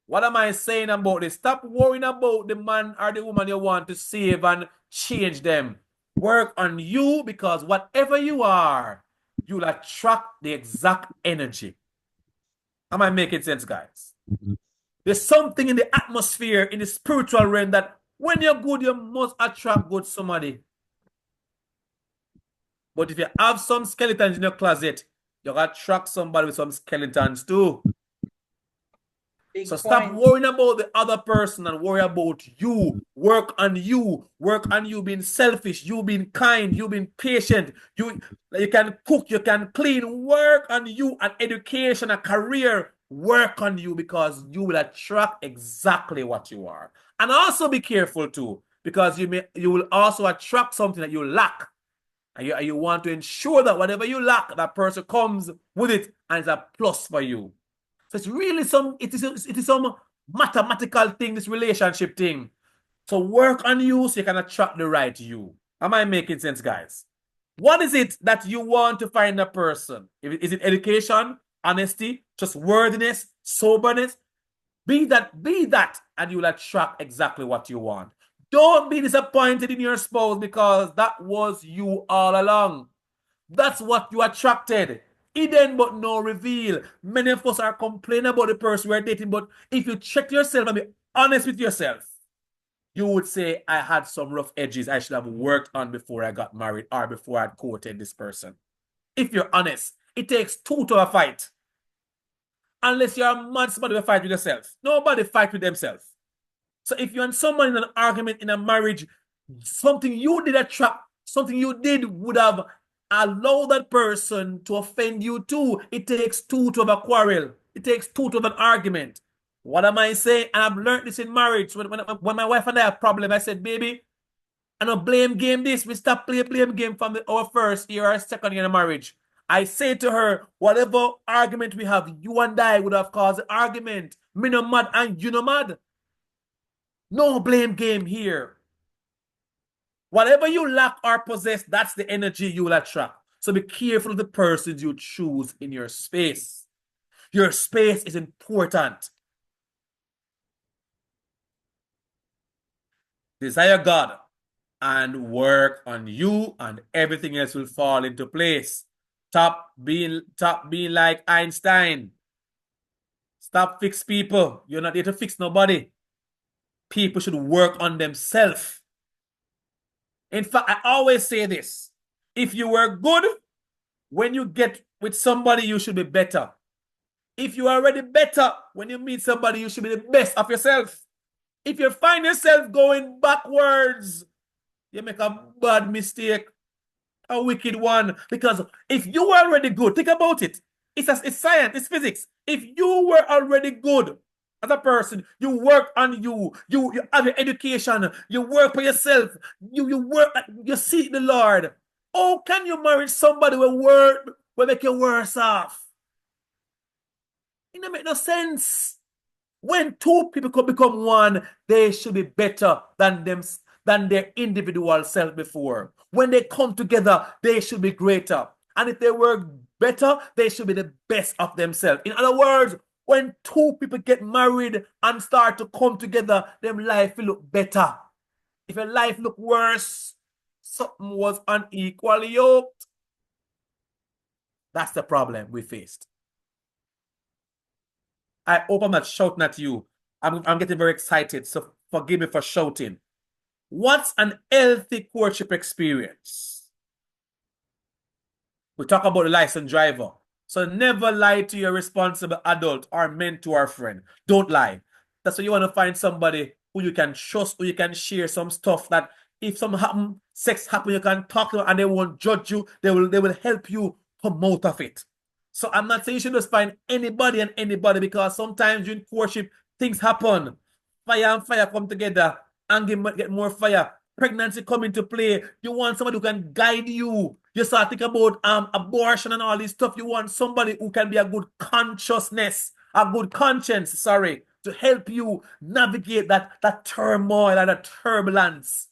What am I saying about this? Stop worrying about the man or the woman you want to save and change them. Work on you, because whatever you are, you'll attract the exact energy. Am I making sense, guys? There's something in the atmosphere, in the spiritual realm, that when you're good, you must attract good somebody. But if you have some skeletons in your closet, you'll attract somebody with some skeletons too. So stop worrying about the other person and worry about you. Work on you. Work on you being selfish, you being kind, you being patient. You can cook, you can clean. Work on you, and education, a career. Work on you, because you will attract exactly what you are. And also be careful too, because you will also attract something that you lack. And you want to ensure that whatever you lack, that person comes with it and it's a plus for you. So it's really it is some mathematical thing, this relationship thing. So work on you so you can attract the right you. Am I making sense, guys? What is it that you want to find in a person? Is it education, honesty, trustworthiness, soberness? Be that, and you will attract exactly what you want. Don't be disappointed in your spouse, because that was you all along. That's what you attracted. Hidden but no reveal. Many of us are complaining about the person we're dating, but if you check yourself and be honest with yourself, you would say, I had some rough edges I should have worked on before I got married or before I courted this person. If you're honest, it takes two to a fight. Unless you're a mad, somebody will fight with yourself. Nobody fight with themselves. So if you're and someone in an argument, in a marriage, something you did attract, something you did would have allow that person to offend you too. It takes two to have a quarrel. It takes two to have an argument. What am I saying? And I've learned this in marriage. When my wife and I have a problem, I said, baby, I don't blame game this. We stop play blame game from our first year or second year of marriage. I say to her, whatever argument we have, you and I would have caused the argument. Me no mad and you no mad. No blame game here. Whatever you lack or possess, that's the energy you will attract. So be careful of the persons you choose in your space. Your space is important. Desire God and work on you, and everything else will fall into place. Stop being like Einstein. Stop fix people. You're not there to fix nobody. People should work on themselves. In fact, I always say this. If you were good, when you get with somebody, you should be better. If you are already better, when you meet somebody, you should be the best of yourself. If you find yourself going backwards, you make a bad mistake, a wicked one. Because if you were already good, think about it. It's science, it's physics. If you were already good as a person, you work on you have your education, you work for yourself, you seek the Lord. How can you marry somebody will make you worse off? It don't make no sense. When two people could become one, they should be better than their individual self before. When they come together, they should be greater. And if they work better, they should be the best of themselves. In other words, when two people get married and start to come together, their life will look better. If your life look worse, something was unequally yoked. That's the problem we faced. I hope I'm not shouting at you. I'm getting very excited, so forgive me for shouting. What's an healthy courtship experience? We talk about the licensed driver. So never lie to your responsible adult or mentor or friend. Don't lie. That's why you want to find somebody who you can trust, who you can share some stuff that if something sex happen, you can talk to them and they won't judge you. They will help you come out of it. So I'm not saying you should just find anybody and anybody, because sometimes during courtship, things happen. Fire and fire come together and get more fire. Pregnancy come into play. You want somebody who can guide you. You start thinking about abortion and all this stuff. You want somebody who can be a good a good conscience, to help you navigate that turmoil and that turbulence.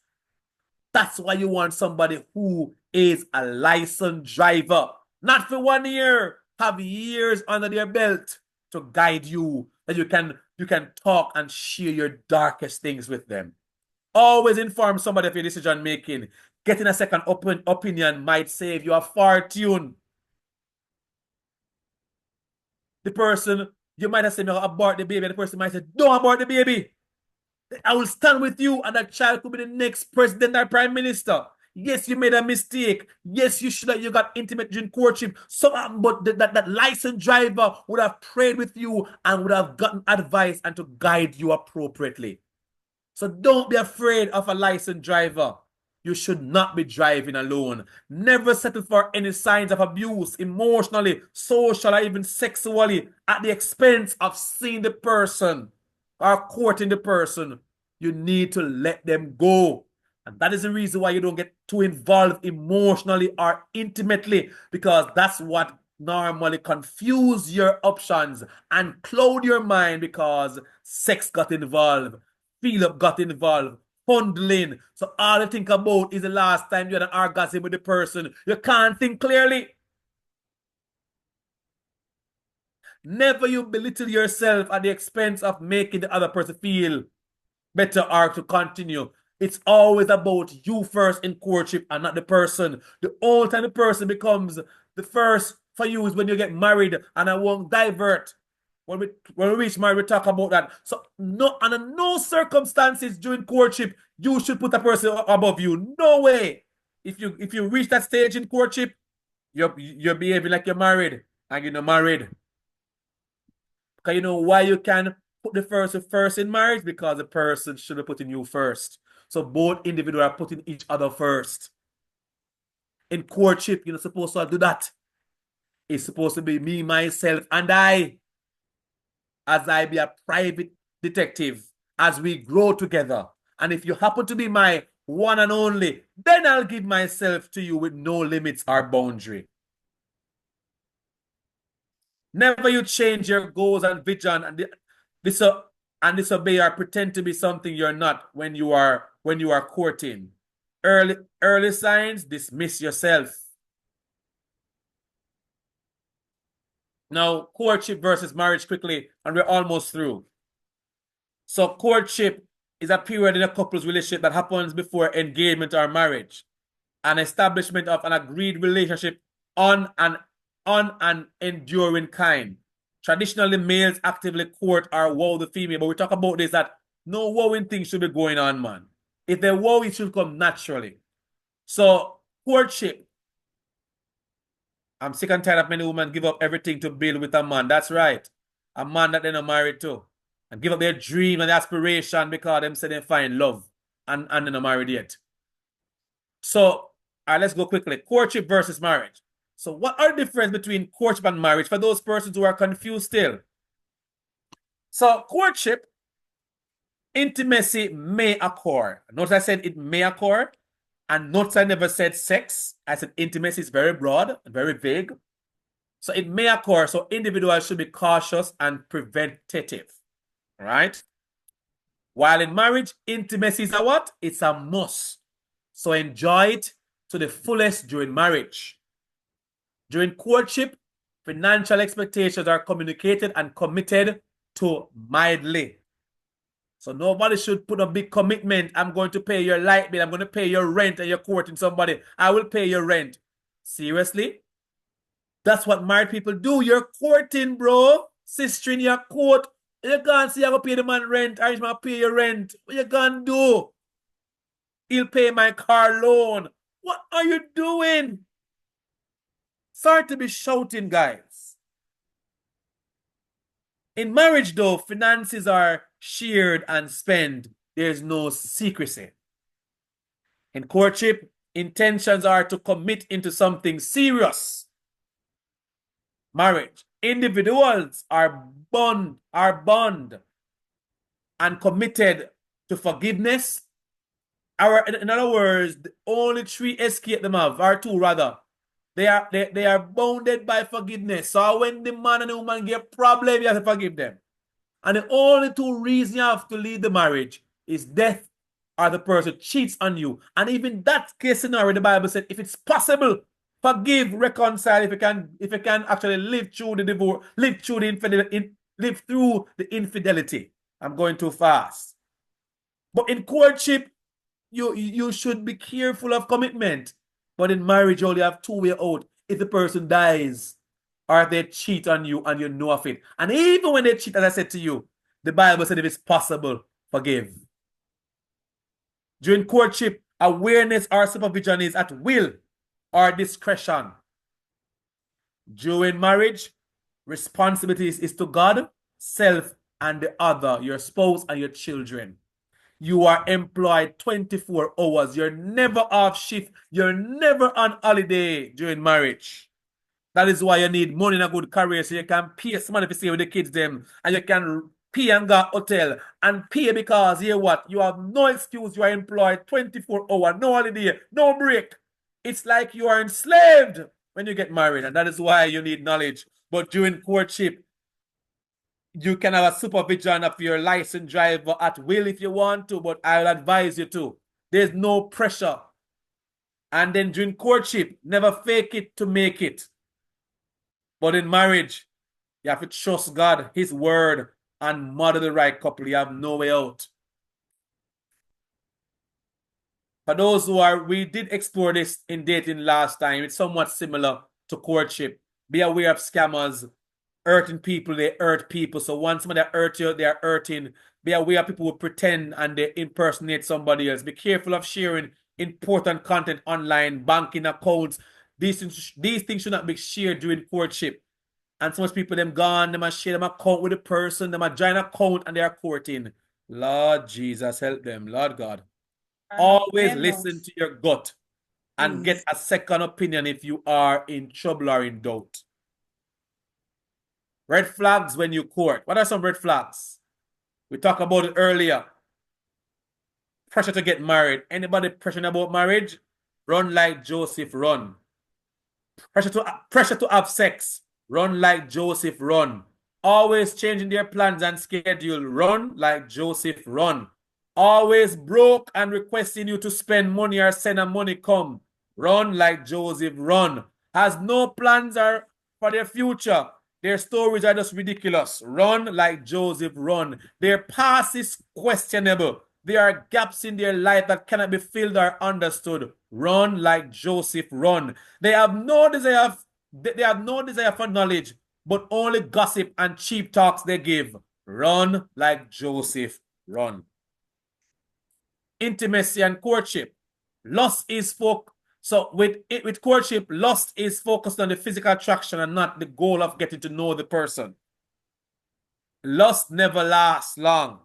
That's why you want somebody who is a licensed driver. Not for 1 year. Have years under their belt to guide you, that you can talk and share your darkest things with them. Always inform somebody of your decision making. Getting a second opinion might save you a fortune. The person, you might have said, abort the baby, and the person might say, don't abort the baby. I will stand with you, and that child could be the next president or prime minister. Yes, you made a mistake. Yes, you got intimate during courtship. But that licensed driver would have prayed with you and would have gotten advice and to guide you appropriately. So don't be afraid of a licensed driver. You should not be driving alone. Never settle for any signs of abuse, emotionally, social, or even sexually, at the expense of seeing the person or courting the person. You need to let them go. And that is the reason why you don't get too involved emotionally or intimately, because that's what normally confuse your options and cloud your mind, because sex got involved, feel up got involved, fondling. So all you think about is the last time you had an orgasm with the person. You can't think clearly. Never you belittle yourself at the expense of making the other person feel better or to continue. It's always about you first in courtship and not the person. The only time the person becomes the first for you is when you get married, and I won't divert. When we reach marriage, we talk about that. So under no circumstances during courtship you should put a person above you. No way. If you reach that stage in courtship, you're behaving like you're married, and you're not married. Because you know why you can put the first in marriage? Because the person should be putting you first. So both individuals are putting each other first. In courtship, you're not supposed to do that. It's supposed to be me, myself, and I, as I be a private detective, as we grow together. And if you happen to be my one and only, then I'll give myself to you with no limits or boundary. Never you change your goals and vision and disobey or pretend to be something you're not when you are courting. Early signs, dismiss yourself. Now, courtship versus marriage quickly, and we're almost through. So courtship is a period in a couple's relationship that happens before engagement or marriage. An establishment of an agreed relationship on an enduring kind. Traditionally, males actively court or wow the female, but we talk about this that no wowing thing should be going on, man. If they wow, it should come naturally. So, courtship. I'm sick and tired of many women give up everything to build with a man. That's right. A man that they're not married to. And give up their dream and aspiration because them say they find love and they're not married yet. So, all right, let's go quickly. Courtship versus marriage. So what are the difference between courtship and marriage for those persons who are confused still? So courtship, intimacy may occur. Notice I said it may occur. And notice I never said sex. I said intimacy is very broad, very vague. So it may occur. So individuals should be cautious and preventative. All right? While in marriage, intimacy is a what? It's a must. So enjoy it to the fullest during marriage. During courtship, financial expectations are communicated and committed to mildly. So nobody should put a big commitment. I'm going to pay your light bill. I'm going to pay your rent, and you're courting somebody. I will pay your rent. Seriously? That's what married people do. You're courting, bro. Sister in your court. You can't say I'm going to pay the man rent. I'm going to pay your rent. What you going to do? He'll pay my car loan. What are you doing? Sorry to be shouting, guys. In marriage, though, finances are shared and spent. There's no secrecy. In courtship, intentions are to commit into something serious. Marriage, individuals are bond and committed to forgiveness. In other words, the only three escape them have, or two rather. They are bounded by forgiveness. So when the man and the woman get problem, you have to forgive them. And the only two reasons you have to leave the marriage is death or the person cheats on you. And even that case scenario, the Bible said, if it's possible, forgive, reconcile. If you can actually live through the divorce, live through the infidelity. I'm going too fast. But in courtship, you should be careful of commitment. But in marriage, you only have two-way out. If the person dies or if they cheat on you and you know of it. And even when they cheat, as I said to you, the Bible said if it's possible, forgive. During courtship, awareness or supervision is at will or discretion. During marriage, responsibilities is to God, self, and the other, your spouse and your children. You are employed 24 hours. You're never off shift. You're never on holiday during marriage. That is why you need money in a good career so you can pay some money to stay with the kids them. And you can pay and go hotel. And pay because, you know what? You have no excuse. You are employed 24 hours. No holiday. No break. It's like you are enslaved when you get married. And that is why you need knowledge. But during courtship, you can have a supervision of your licensed driver at will if you want to, but I'll advise you to. There's no pressure. And then during courtship, never fake it to make it. But in marriage, you have to trust God, His word, and model the right couple. You have no way out. For those we did explore this in dating last time. It's somewhat similar to courtship. Be aware of scammers. Hurting people, they hurt people. So once somebody hurt you, they are hurting. Be aware of people who pretend and they impersonate somebody else. Be careful of sharing important content online, banking accounts. These things should not be shared during courtship. And so much people, them gone, them share them account with the person, them a join account and they are courting. Lord Jesus, help them. Lord God. Always listen to your gut and get a second opinion if you are in trouble or in doubt. Red flags when you court. What are some red flags? We talked about it earlier. Pressure to get married. Anybody pressuring about marriage? Run like Joseph, run. Pressure to have sex. Run like Joseph, run. Always changing their plans and schedule. Run like Joseph, run. Always broke and requesting you to spend money or send a money come. Run like Joseph, run. Has no plans for their future. Their stories are just ridiculous. Run like Joseph, run. Their past is questionable. There are gaps in their life that cannot be filled or understood. Run like Joseph, run. They have no desire for knowledge, but only gossip and cheap talks they give. Run like Joseph, run. Intimacy and courtship. Lust is so with courtship, lust is focused on the physical attraction and not the goal of getting to know the person. Lust never lasts long.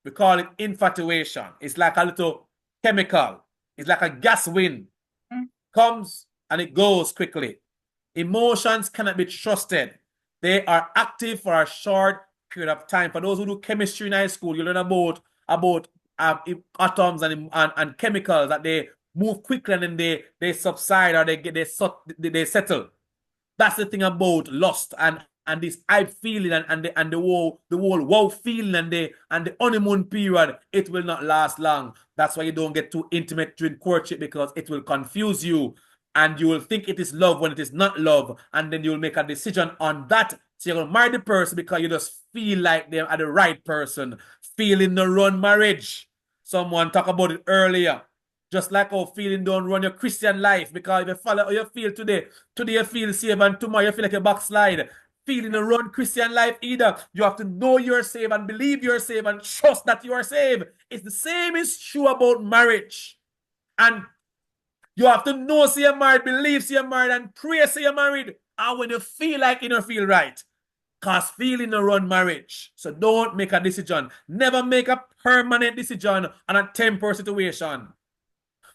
We call it infatuation. It's like a little chemical. It's like a gas wind. Comes and it goes quickly. Emotions cannot be trusted. They are active for a short period of time. For those who do chemistry in high school, you learn about atoms and chemicals that they move quickly and then they subside or they settle. That's the thing about lust and this hype feeling and the whole wow feeling and the honeymoon period. It will not last long. That's why you don't get too intimate during courtship, because it will confuse you and you will think it is love when it is not love, and then you will make a decision on that. So you're gonna marry the person because you just feel like they are the right person. Feeling the run marriage. Someone talked about it earlier. Just like how feeling don't run your Christian life, because if you follow how you feel today you feel saved and tomorrow you feel like a backslide. Feeling a run Christian life either. You have to know you're saved and believe you're saved and trust that you are saved. It's the same is true about marriage. And you have to know say you're married, believe say you're married, and pray say you're married. And when you feel like you don't feel right, because feeling a run marriage. So don't make a decision. Never make a permanent decision on a temporary situation.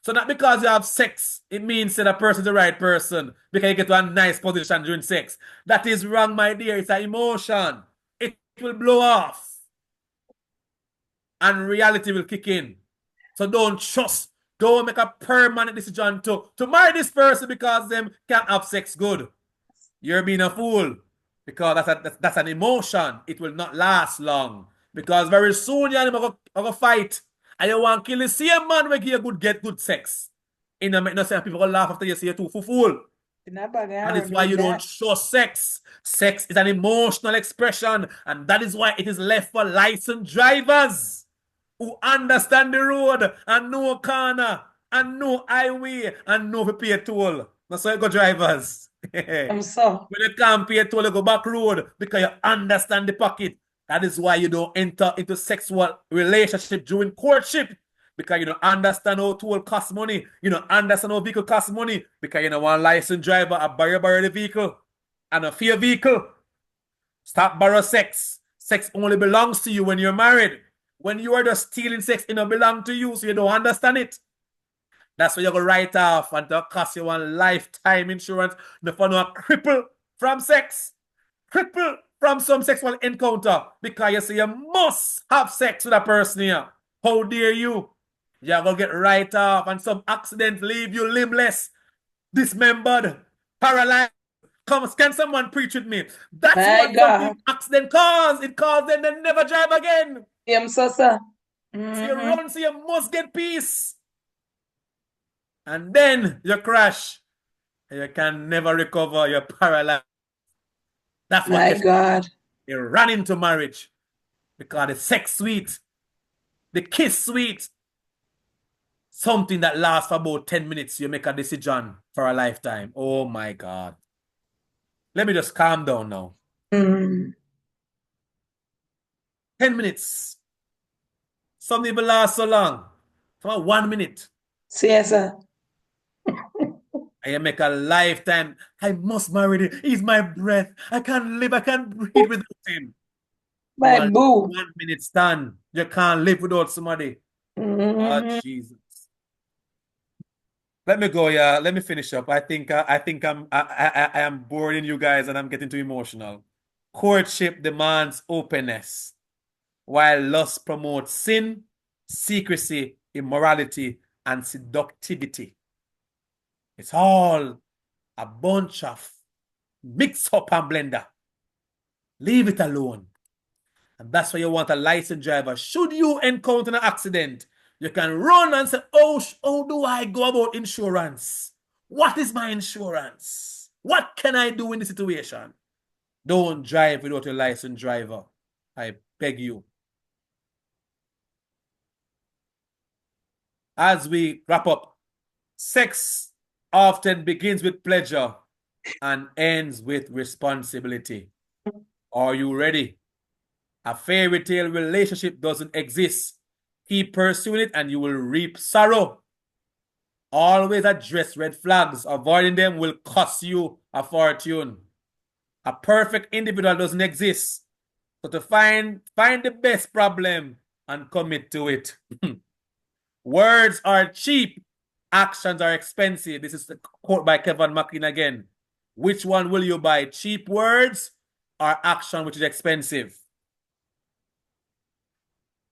So not because you have sex, it means that a person is the right person because you get to a nice position during sex. That is wrong, my dear. It's an emotion. It will blow off. And reality will kick in. So don't make a permanent decision to marry this person because them can't have sex good. You're being a fool. Because that's an emotion. It will not last long. Because very soon you're going to fight. And you want to kill the same man where you get good sex. You know, make no sense. People going to laugh after you say you're too fool. And it's why you don't show sex. Sex is an emotional expression. And that is why it is left for licensed drivers who understand the road and know corner and know highway and know to pay toll. That's why you go drivers. When you can't pay toll, you go back road because you understand the pocket. That is why you don't enter into sexual relationship during courtship, because you don't understand how toll costs money. You don't understand how vehicle costs money, because you don't want a licensed driver a borrow the vehicle and a fear vehicle. Stop borrow sex. Sex only belongs to you when you're married. When you are just stealing sex, it don't belong to you, so you don't understand it. That's why you go write off and to cost you one lifetime insurance. No for no cripple from sex. Cripple from some sexual encounter because you say you must have sex with a person here. How dare you? You're going to get right off and some accident leave you limbless, dismembered, paralyzed. Can someone preach with me? That's what some accident cause. It caused them to never drive again. So you run, so you must get peace. And then you crash. And you can never recover. You're paralyzed. That's what you run into marriage. Because the sex sweet. The kiss sweet. Something that lasts for about 10 minutes. You make a decision for a lifetime. Oh my God. Let me just calm down now. 10 minutes. Some even last so long. For 1 minute. Yes, sir. And you make a lifetime. I must marry him. He's my breath. I can't live. I can't breathe without him. My boo. 1 minute stand. You can't live without somebody. Oh, Jesus. Let me go, yeah. Let me finish up. I think I am boring you guys and I'm getting too emotional. Courtship demands openness, while lust promotes sin, secrecy, immorality, and seductivity. It's all a bunch of mix up and blender. Leave it alone. And that's why you want a licensed driver. Should you encounter an accident, you can run and say, oh, how do I go about insurance? What is my insurance? What can I do in this situation? Don't drive without a licensed driver. I beg you. As we wrap up, sex often begins with pleasure and ends with responsibility. Are you ready? A fairy tale relationship doesn't exist. Keep pursuing it and you will reap sorrow. Always address red flags. Avoiding them will cost you a fortune. A perfect individual doesn't exist. So to find the best problem and commit to it. Words are cheap. Actions are expensive. This is the quote by Kevon Mclean again. Which one will you buy? Cheap words or action which is expensive?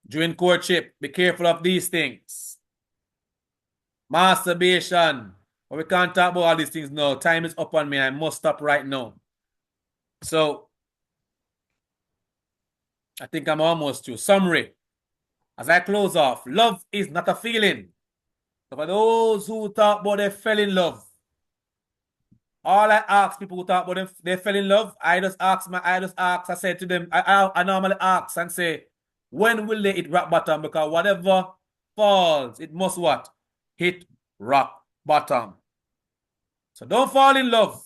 During courtship, be careful of these things. Masturbation. But we can't talk about all these things now. Time is up on me. I must stop right now. So, I think I'm almost through. Summary. As I close off, love is not a feeling. So for those who talk about they fell in love, all I ask people who talk about them, they fell in love, I said to them, I normally ask and say, when will they hit rock bottom? Because whatever falls, it must what? Hit rock bottom. So don't fall in love.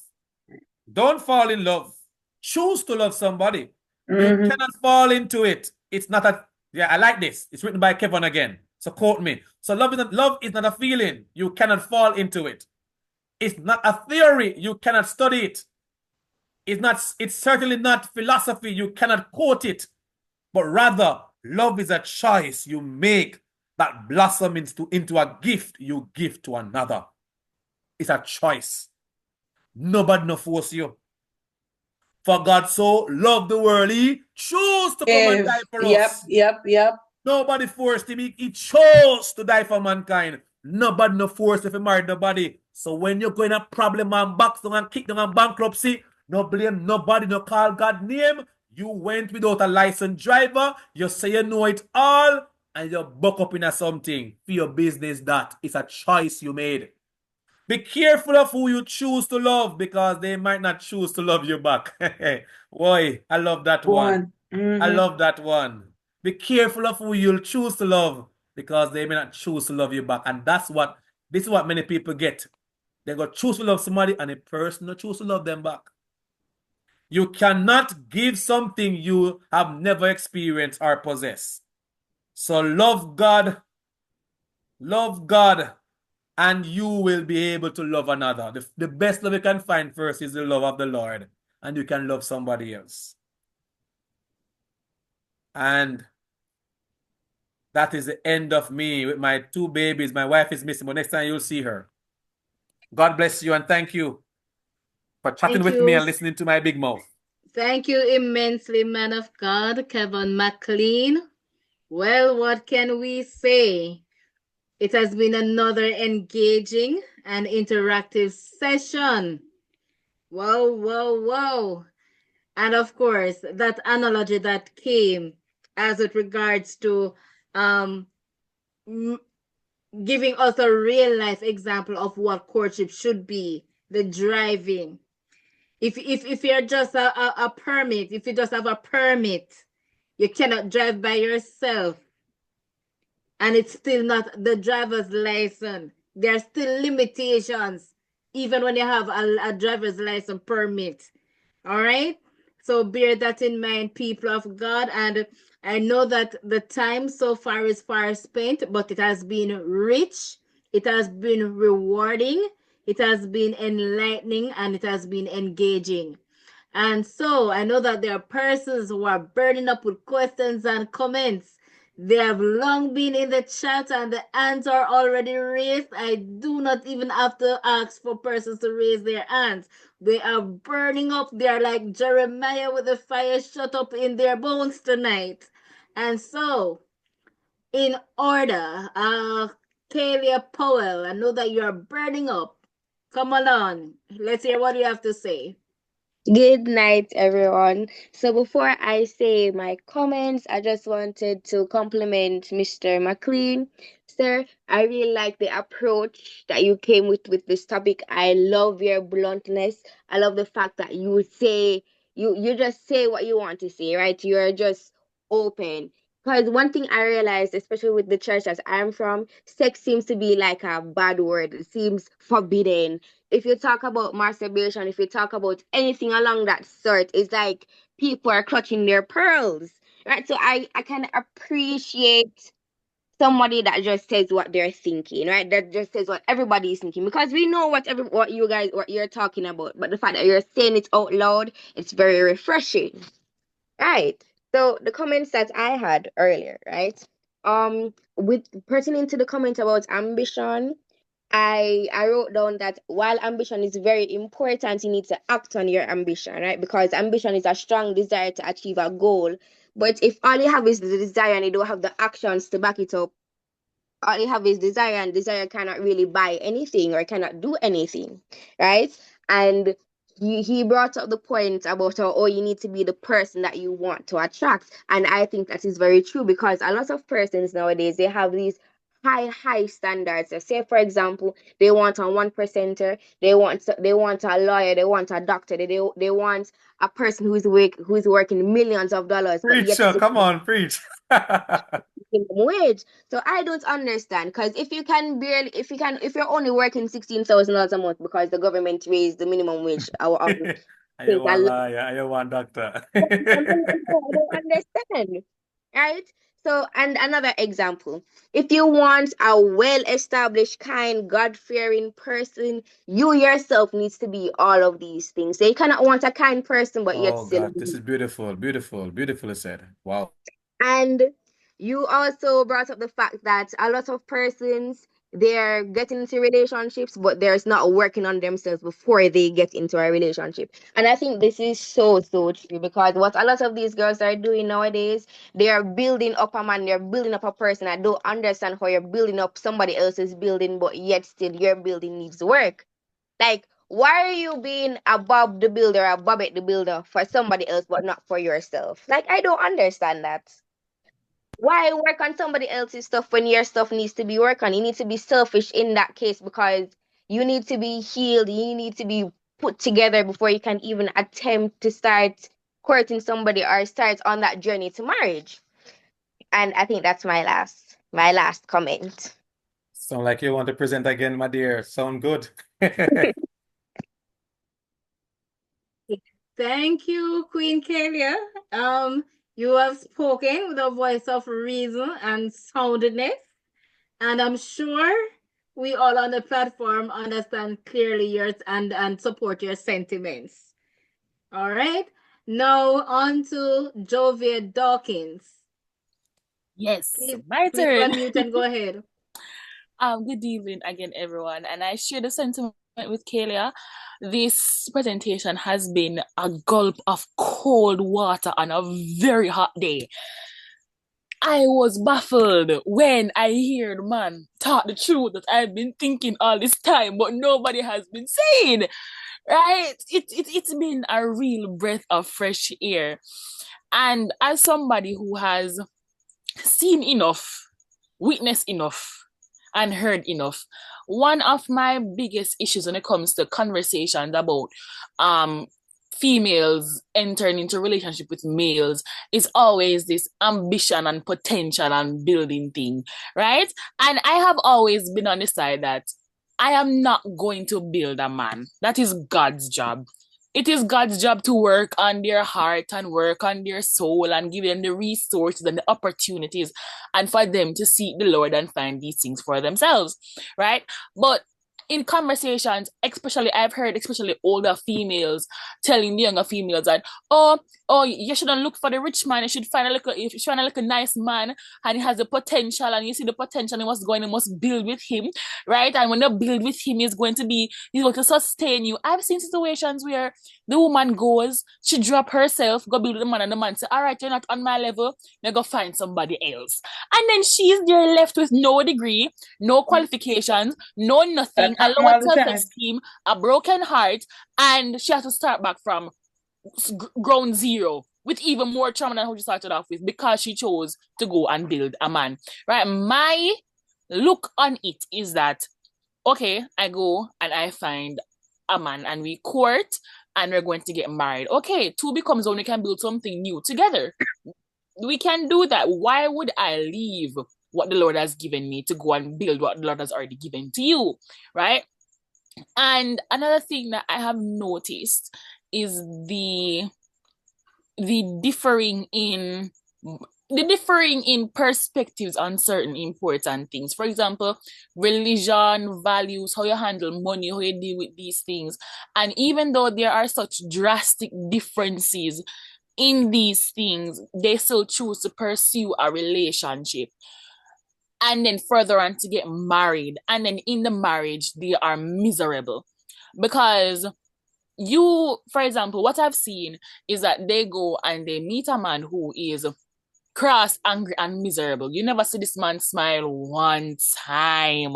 Don't fall in love. Choose to love somebody. You cannot fall into it. It's not a, yeah, I like this. It's written by Kevon again. So quote me. So love is not a feeling. You cannot fall into it. It's not a theory. You cannot study it. It's certainly not philosophy. You cannot quote it. But rather, love is a choice you make that blossoms into a gift you give to another. It's a choice. Nobody no force you. For God so loved the world, he chose to come and die for us. Yep. Nobody forced him. He chose to die for mankind. Nobody no forced if he married nobody. So when you're going a problem and box down and kick down and bankruptcy, no blame nobody, no call God's name. You went without a licensed driver. You say you know it all, and you buck up into something for your business. That is a choice you made. Be careful of who you choose to love because they might not choose to love you back. Boy, I love that one. I love that one. Be careful of who you'll choose to love because they may not choose to love you back. And this is what many people get. They go choose to love somebody and a person will choose to love them back. You cannot give something you have never experienced or possessed. So love God, and you will be able to love another. The best love you can find first is the love of the Lord, and you can love somebody else. And that is the end of me with my 2 babies. My wife is missing, but next time you'll see her. God bless you, and thank you for chatting with me and listening to my big mouth. Thank you immensely, man of God, Kevon Mclean. Well, what can we say? It has been another engaging and interactive session. Whoa. And of course, that analogy that came as it regards to giving us a real life example of what courtship should be, the driving. If you're just a permit, if you just have a permit, you cannot drive by yourself. And it's still not the driver's license. There are still limitations, even when you have a driver's license permit. All right? So bear that in mind, people of God. And I know that the time so far is far spent, but it has been rich. It has been rewarding. It has been enlightening, and it has been engaging. And so I know that there are persons who are burning up with questions and comments. They have long been in the chat and the hands are already raised. I do not even have to ask for persons to raise their hands. They are burning up. They are like Jeremiah with the fire shut up in their bones tonight. And so, in order, Kalia Powell, I know that you are burning up. Come on. Let's hear what you have to say. Good night, everyone. So before I say my comments, I just wanted to compliment Mr. Mclean. Sir, I really like the approach that you came with this topic. I love your bluntness. I love the fact that you just say what you want to say, right? You're just open. Because one thing I realized, especially with the church that I'm from, sex seems to be like a bad word. It seems forbidden. If you talk about masturbation, if you talk about anything along that sort, it's like people are clutching their pearls, right? So I can appreciate somebody that just says what they're thinking, right? That just says what everybody is thinking, because we know what you're talking about, but the fact that you're saying it out loud, it's very refreshing, right? So the comments that I had earlier, right? With pertaining to the comment about ambition, I wrote down that while ambition is very important, you need to act on your ambition, right? Because ambition is a strong desire to achieve a goal. But if all you have is the desire and you don't have the actions to back it up, all you have is desire, and desire cannot really buy anything or cannot do anything, right? And he brought up the point about how, oh, you need to be the person that you want to attract. And I think that is very true, because a lot of persons nowadays, they have these high standards. So say for example, they want a 1%er, they want a lawyer, they want a doctor, they want a person who's working millions of dollars, but Preach, yet sir. Come on, preach. minimum wage. So I don't understand, because if you're only working $16,000 a month because the government raised the minimum wage, I I think a want lot. liar, I want doctor. I don't understand, right? So, and another example, if you want a well-established, kind, God-fearing person, you yourself needs to be all of these things. So you cannot want a kind person, but yet Oh still. God, this is beautiful, beautiful, beautifully said. Wow. And you also brought up the fact that a lot of persons, they're getting into relationships, but they're not working on themselves before they get into a relationship. And I think this is so true, because what a lot of these girls are doing nowadays, they are building up a man, they're building up a person. I don't understand how you're building up somebody else's building, but yet still your building needs work. Like, why are you being a Bob the Builder, a Bobette the Builder for somebody else, but not for yourself? Like, I don't understand that. Why work on somebody else's stuff when your stuff needs to be worked on? You need to be selfish in that case, because you need to be healed. You need to be put together before you can even attempt to start courting somebody or start on that journey to marriage. And I think that's my last comment. Sound like you want to present again, my dear. Sound good. Thank you, Queen Kalia. You have spoken with a voice of reason and soundness, and I'm sure we all on the platform understand clearly yours and support your sentiments. All right. Now on to Jovia Dawkins. Yes, Please, my please turn. unmute and go ahead. Good evening again, everyone. And I share the sentiment with Kalia. This presentation has been a gulp of cold water on a very hot day. I was baffled when I heard man talk the truth that I've been thinking all this time, but nobody has been saying. Right? It's been a real breath of fresh air. And as somebody who has seen enough, witnessed enough, and heard enough, one of my biggest issues when it comes to conversations about females entering into relationship with males is always this ambition and potential and building thing, right? And I have always been on the side that I am not going to build a man. That is God's job. It is God's job to work on their heart and work on their soul and give them the resources and the opportunities and for them to seek the Lord and find these things for themselves, right? But in conversations, especially I've heard, especially older females telling the younger females that, oh, you shouldn't look for the rich man. You should find if you find a nice man and he has the potential and you see the potential and what's going, you must build with him, right? And when you build with him, he's going to sustain you. I've seen situations where the woman goes, she drop herself, go build with the man, and the man say, all right, you're not on my level, now go find somebody else. And then she's there left with no degree, no qualifications, no nothing, a low self-esteem, a broken heart, and she has to start back from ground zero with even more trauma than who she started off with because she chose to go and build a man. Right? My look on it is that, okay, I go and I find a man and we court and we're going to get married. Okay, two becomes one, we can build something new together. We can do that. Why would I leave what the Lord has given me to go and build what the Lord has already given to you, right? And another thing that I have noticed is the differing in perspectives on certain important things. For example, religion, values, how you handle money, how you deal with these things. And even though there are such drastic differences in these things, they still choose to pursue a relationship and then further on to get married. And then in the marriage, they are miserable because for example, what I've seen is that they go and they meet a man who is cross, angry, and miserable. You never see this man smile one time.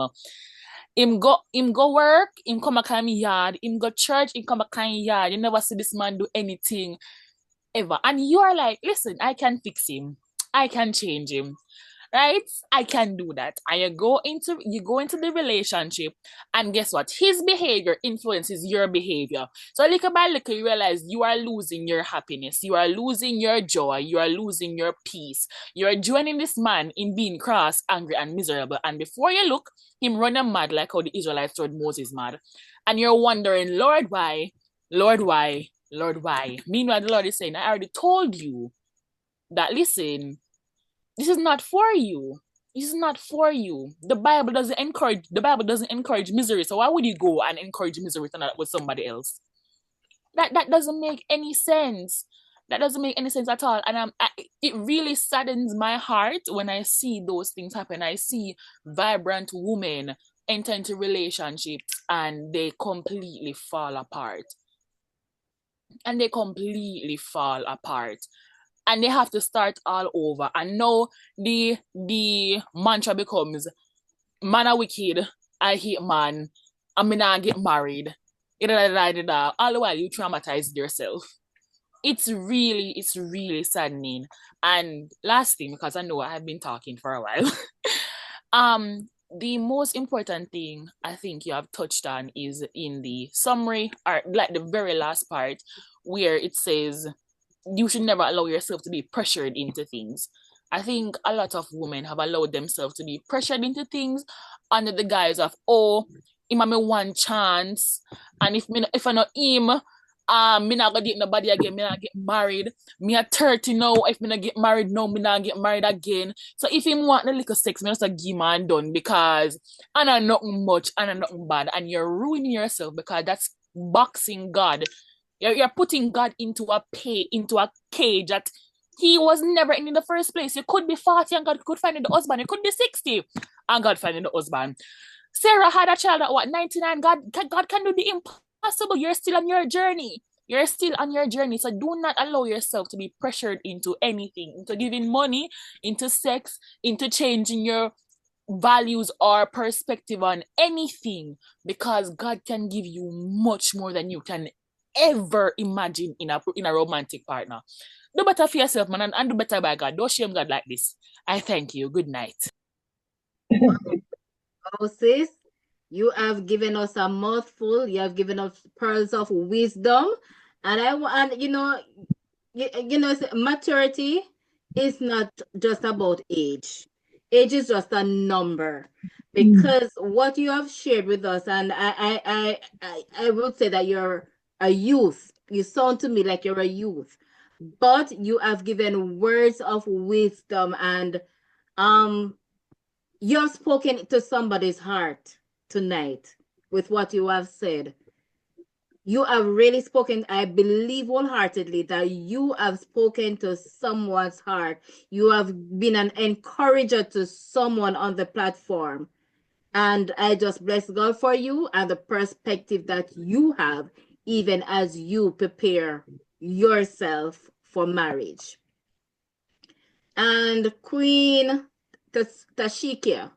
Him go work, him come back in yard, him go church, him come back in yard. You never see this man do anything ever. And you are like, listen, I can fix him. I can change him. Right? I can do that. And you go into the relationship, and guess what? His behavior influences your behavior. So little by little, you realize you are losing your happiness, you are losing your joy, you are losing your peace. You are joining this man in being cross, angry, and miserable. And before you look, him running mad like how the Israelites rode Moses mad. And you're wondering, Lord, why? Lord, why? Lord, why? Meanwhile, the Lord is saying, I already told you that, listen, this is not for you. This is not for you. The Bible doesn't encourage misery. So why would you go and encourage misery with somebody else? That doesn't make any sense. That doesn't make any sense at all. And it really saddens my heart when I see those things happen. I see vibrant women enter into relationships and they completely fall apart. And they have to start all over. And now the mantra becomes, man are wicked, I hate man, I'm gonna get married. All the while you traumatized yourself. It's really saddening. And last thing, because I know I have been talking for a while, the most important thing I think you have touched on is in the summary, or like the very last part, where it says you should never allow yourself to be pressured into things. I think a lot of women have allowed themselves to be pressured into things under the guise of, oh, him have me one chance, and if I not him, me not gonna date nobody again, me not get married. Me at 30 now, if me not get married now, me not get married again. So if him want a little sex, me just give man done because I know nothing much, I know nothing bad, and you're ruining yourself because that's boxing God. You're putting God into a cage that he was never in the first place. You could be 40 and God could find the husband. You could be 60 and God finding the husband. Sarah had a child at 99. God can do the impossible. You're still on your journey. So do not allow yourself to be pressured into anything, into giving money, into sex, into changing your values or perspective on anything, because God can give you much more than you can ever imagine in a romantic partner. Do better for yourself, man, and do better by God. Don't shame God like this. I thank you. Good night. Oh, sis, you have given us a mouthful. You have given us pearls of wisdom, and you know, maturity is not just about age. Age is just a number, because what you have shared with us, and I would say that you're a youth. You sound to me like you're a youth, but you have given words of wisdom, and you have spoken to somebody's heart tonight. with what you have said. You have really spoken. I believe wholeheartedly that you have spoken to someone's heart. You have been an encourager to someone on the platform. And I just bless God for you and the perspective that you have, even as you prepare yourself for marriage. And Queen Tashikia.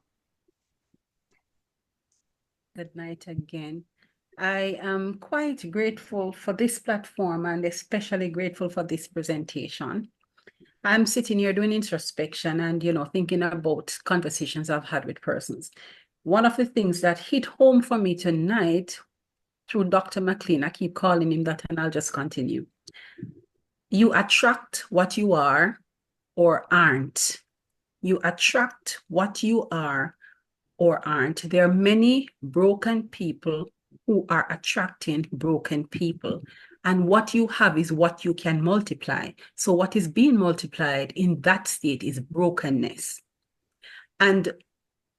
Good night again. I am quite grateful for this platform and especially grateful for this presentation. I'm sitting here doing introspection and, thinking about conversations I've had with persons. One of the things that hit home for me tonight through Dr. Mclean, I keep calling him that and I'll just continue. You attract what you are or aren't. You attract what you are or aren't. There are many broken people who are attracting broken people. And what you have is what you can multiply. So what is being multiplied in that state is brokenness. And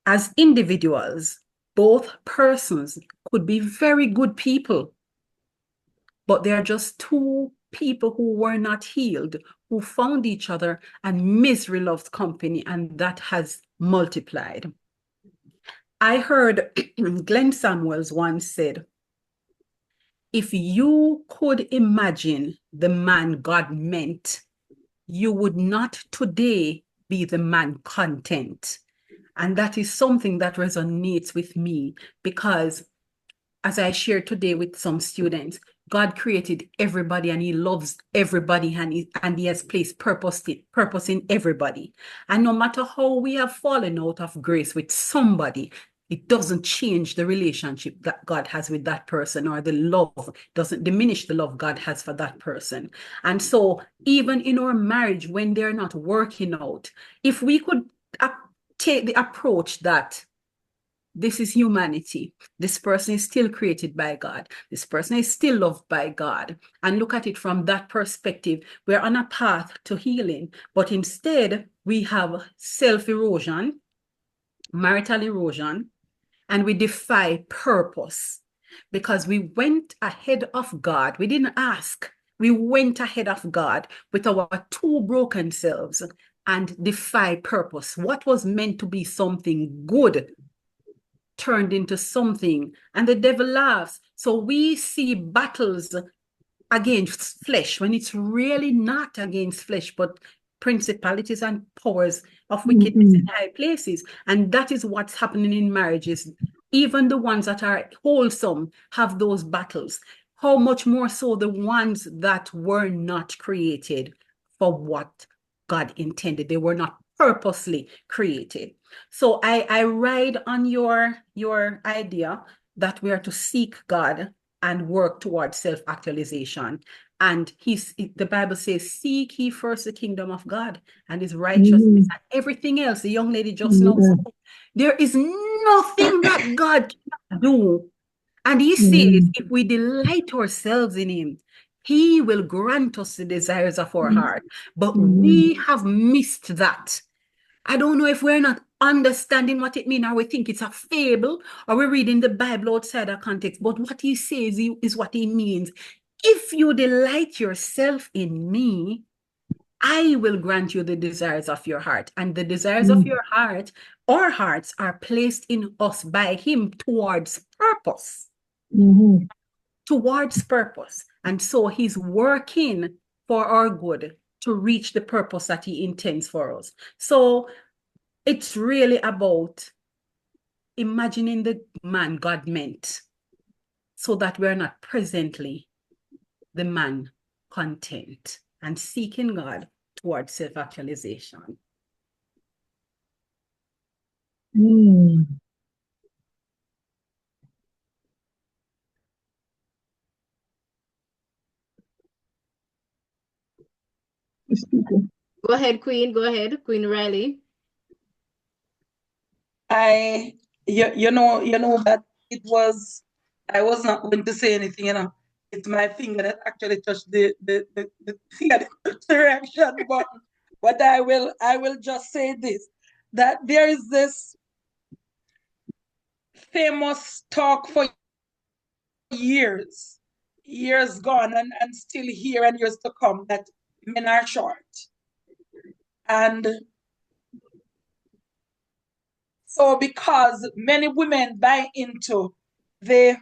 as individuals, both persons could be very good people, but they are just two people who were not healed, who found each other, and misery loves company, and that has multiplied. I heard Glenn Samuels once said, if you could imagine the man God meant, you would not today be the man content. And that is something that resonates with me because as I shared today with some students, God created everybody and he loves everybody and he has placed purpose in everybody. And no matter how we have fallen out of grace with somebody, it doesn't change the relationship that God has with that person, or the love doesn't diminish the love God has for that person. And so even in our marriage, when they're not working out, if we could take the approach that this is humanity. This person is still created by God. This person is still loved by God. And look at it from that perspective. We're on a path to healing, but instead we have self-erosion, marital erosion, and we defy purpose because we went ahead of God. We didn't ask. We went ahead of God with our two broken selves and defy purpose. What was meant to be something good turned into something, and the devil laughs. So we see battles against flesh when it's really not against flesh, but principalities and powers of wickedness in high places. And that is what's happening in marriages. Even the ones that are wholesome have those battles. How much more so the ones that were not created for what God intended? They were not purposely created. So I ride on your idea that we are to seek God and work towards self-actualization. And the Bible says, seek ye first the kingdom of God and his righteousness, and everything else. The young lady just knows. There is nothing that God cannot do. And he says, if we delight ourselves in him, he will grant us the desires of our heart. But we have missed that. I don't know if we're not understanding what it means, or we think it's a fable, or we're reading the Bible outside of context. But what he says is what he means. If you delight yourself in me, I will grant you the desires of your heart. And the desires of your heart, our hearts, are placed in us by him towards purpose. Towards purpose. And so he's working for our good to reach the purpose that he intends for us. So it's really about imagining the man God meant so that we're not presently the man content, and seeking God towards self-actualization. Go ahead, Queen. Go ahead, Queen Riley. You know that I was not going to say anything, it's my finger that actually touched the finger direction button. But I will just say this, that there is this famous talk for years gone and still here and years to come that men are short. And so because many women buy into that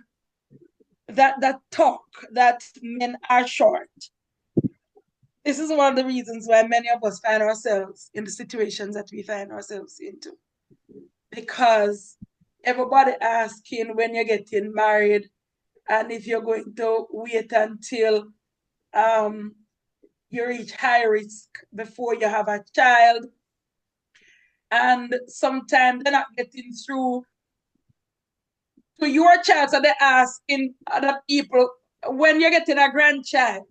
talk that men are short, this is one of the reasons why many of us find ourselves in the situations that we find ourselves into. Because everybody asking when you're getting married and if you're going to wait until you reach high risk before you have a child. And sometimes they're not getting through to your child, so they're asking other people when you're getting a grandchild,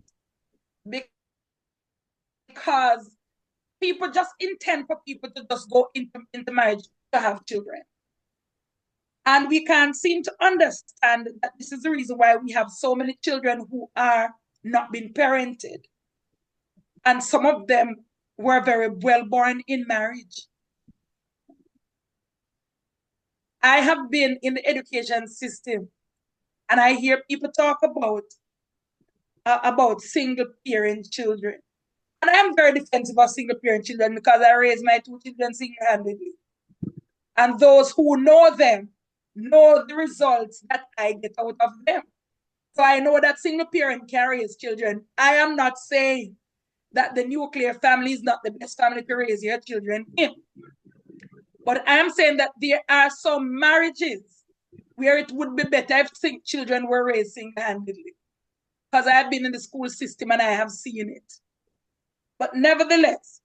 because people just intend for people to just go into marriage to have children. And we can't seem to understand that this is the reason why we have so many children who are not being parented. And some of them were very well born in marriage. I have been in the education system and I hear people talk about single parent children. And I'm very defensive of single parent children because I raised my 2 children single-handedly. And those who know them know the results that I get out of them. So I know that single parent carries children. I am not saying that the nuclear family is not the best family to raise your children in. But I am saying that there are some marriages where it would be better if children were raised single-handedly. Because I have been in the school system and I have seen it. But nevertheless,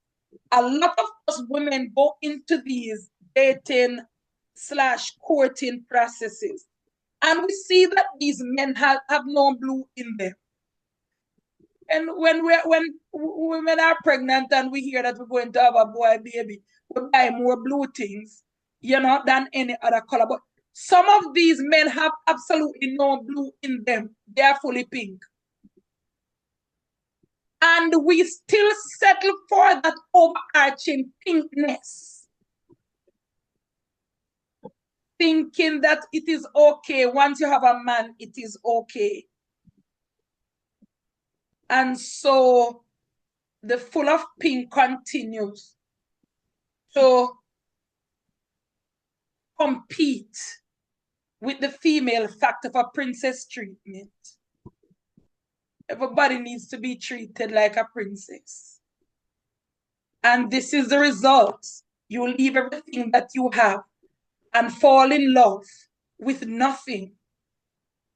a lot of us women go into these dating/courting processes. And we see that these men have no blue in them. And when women are pregnant and we hear that we're going to have a boy baby, we buy more blue things, than any other color. But some of these men have absolutely no blue in them. They are fully pink. And we still settle for that overarching pinkness, thinking that it is okay. Once you have a man, it is okay. And so the full of pink continues to compete with the female factor for princess treatment. Everybody needs to be treated like a princess. And this is the result. You leave everything that you have and fall in love with nothing.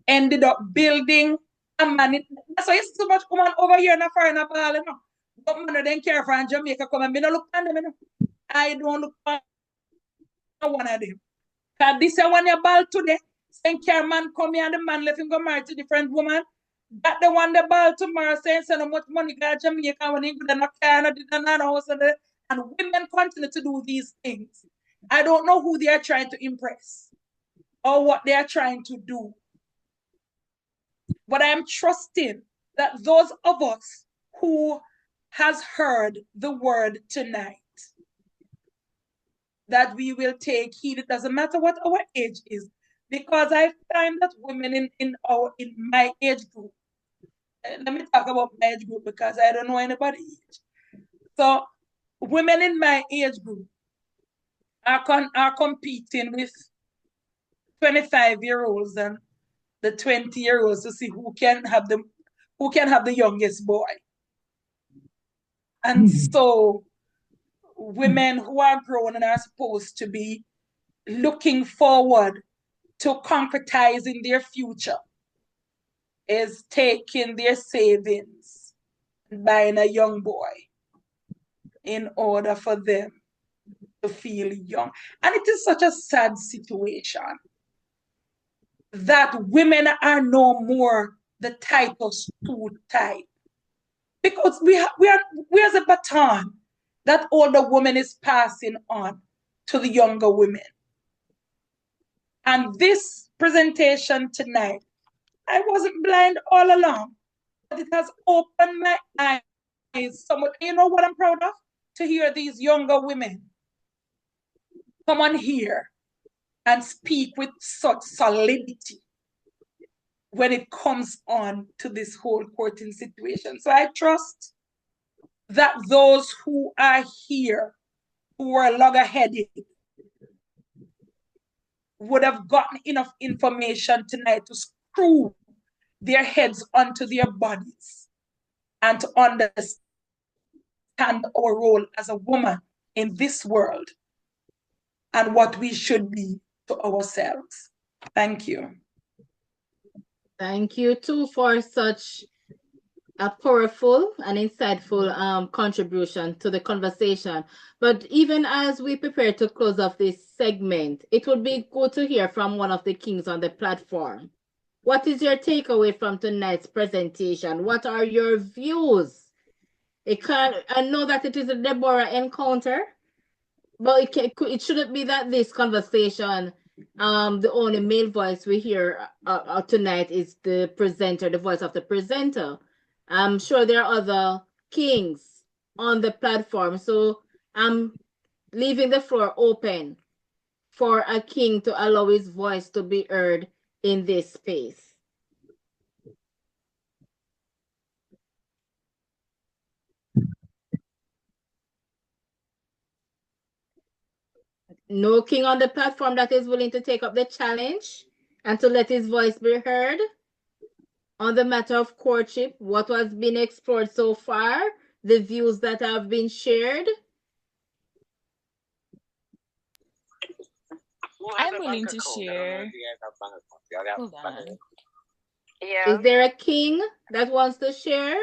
Ended up building a man. That's why you see so much woman over here in a foreign ball, But man, don't care for Jamaica come and me no look at them, I don't look at one of them. Because this is when you ball today, St. Care man come here and the man left him go marry to different woman. That the one the ball tomorrow saying so much money got Jamaica when he could not care and did not house and women continue to do these things. I don't know who they are trying to impress or what they are trying to do. But I am trusting that those of us who has heard the word tonight, that we will take heed. It doesn't matter what our age is, because I find that women in my age group, let me talk about my age group because I don't know anybody's age. So women in my age group are competing with 25-year-olds and the 20-year-olds to see who can have the youngest boy. And so women who are grown and are supposed to be looking forward to concretizing their future is taking their savings and buying a young boy in order for them to feel young. And it is such a sad situation that women are no more the title stool type, because we are the baton that older woman is passing on to the younger women. And this presentation tonight, I wasn't blind all along, but it has opened my eyes somewhat. You know what I'm proud of? To hear these younger women come on here and speak with such solidity when it comes on to this whole courting situation. So I trust that those who are here, who are logger-headed, would have gotten enough information tonight to screw their heads onto their bodies and to understand our role as a woman in this world and what we should be to ourselves. Thank you. Thank you too for such a powerful and insightful contribution to the conversation. But even as we prepare to close off this segment, it would be good to hear from one of the kings on the platform. What is your takeaway from tonight's presentation? What are your views? I know that it is a Deborah encounter, but it shouldn't be that this conversation, the only male voice we hear tonight is the presenter, the voice of the presenter. I'm sure there are other kings on the platform, so I'm leaving the floor open for a king to allow his voice to be heard in this space. No king on the platform that is willing to take up the challenge and to let his voice be heard on the matter of courtship, what has been explored so far, the views that have been shared. I'm willing to share. Hold on. Is there a king that wants to share?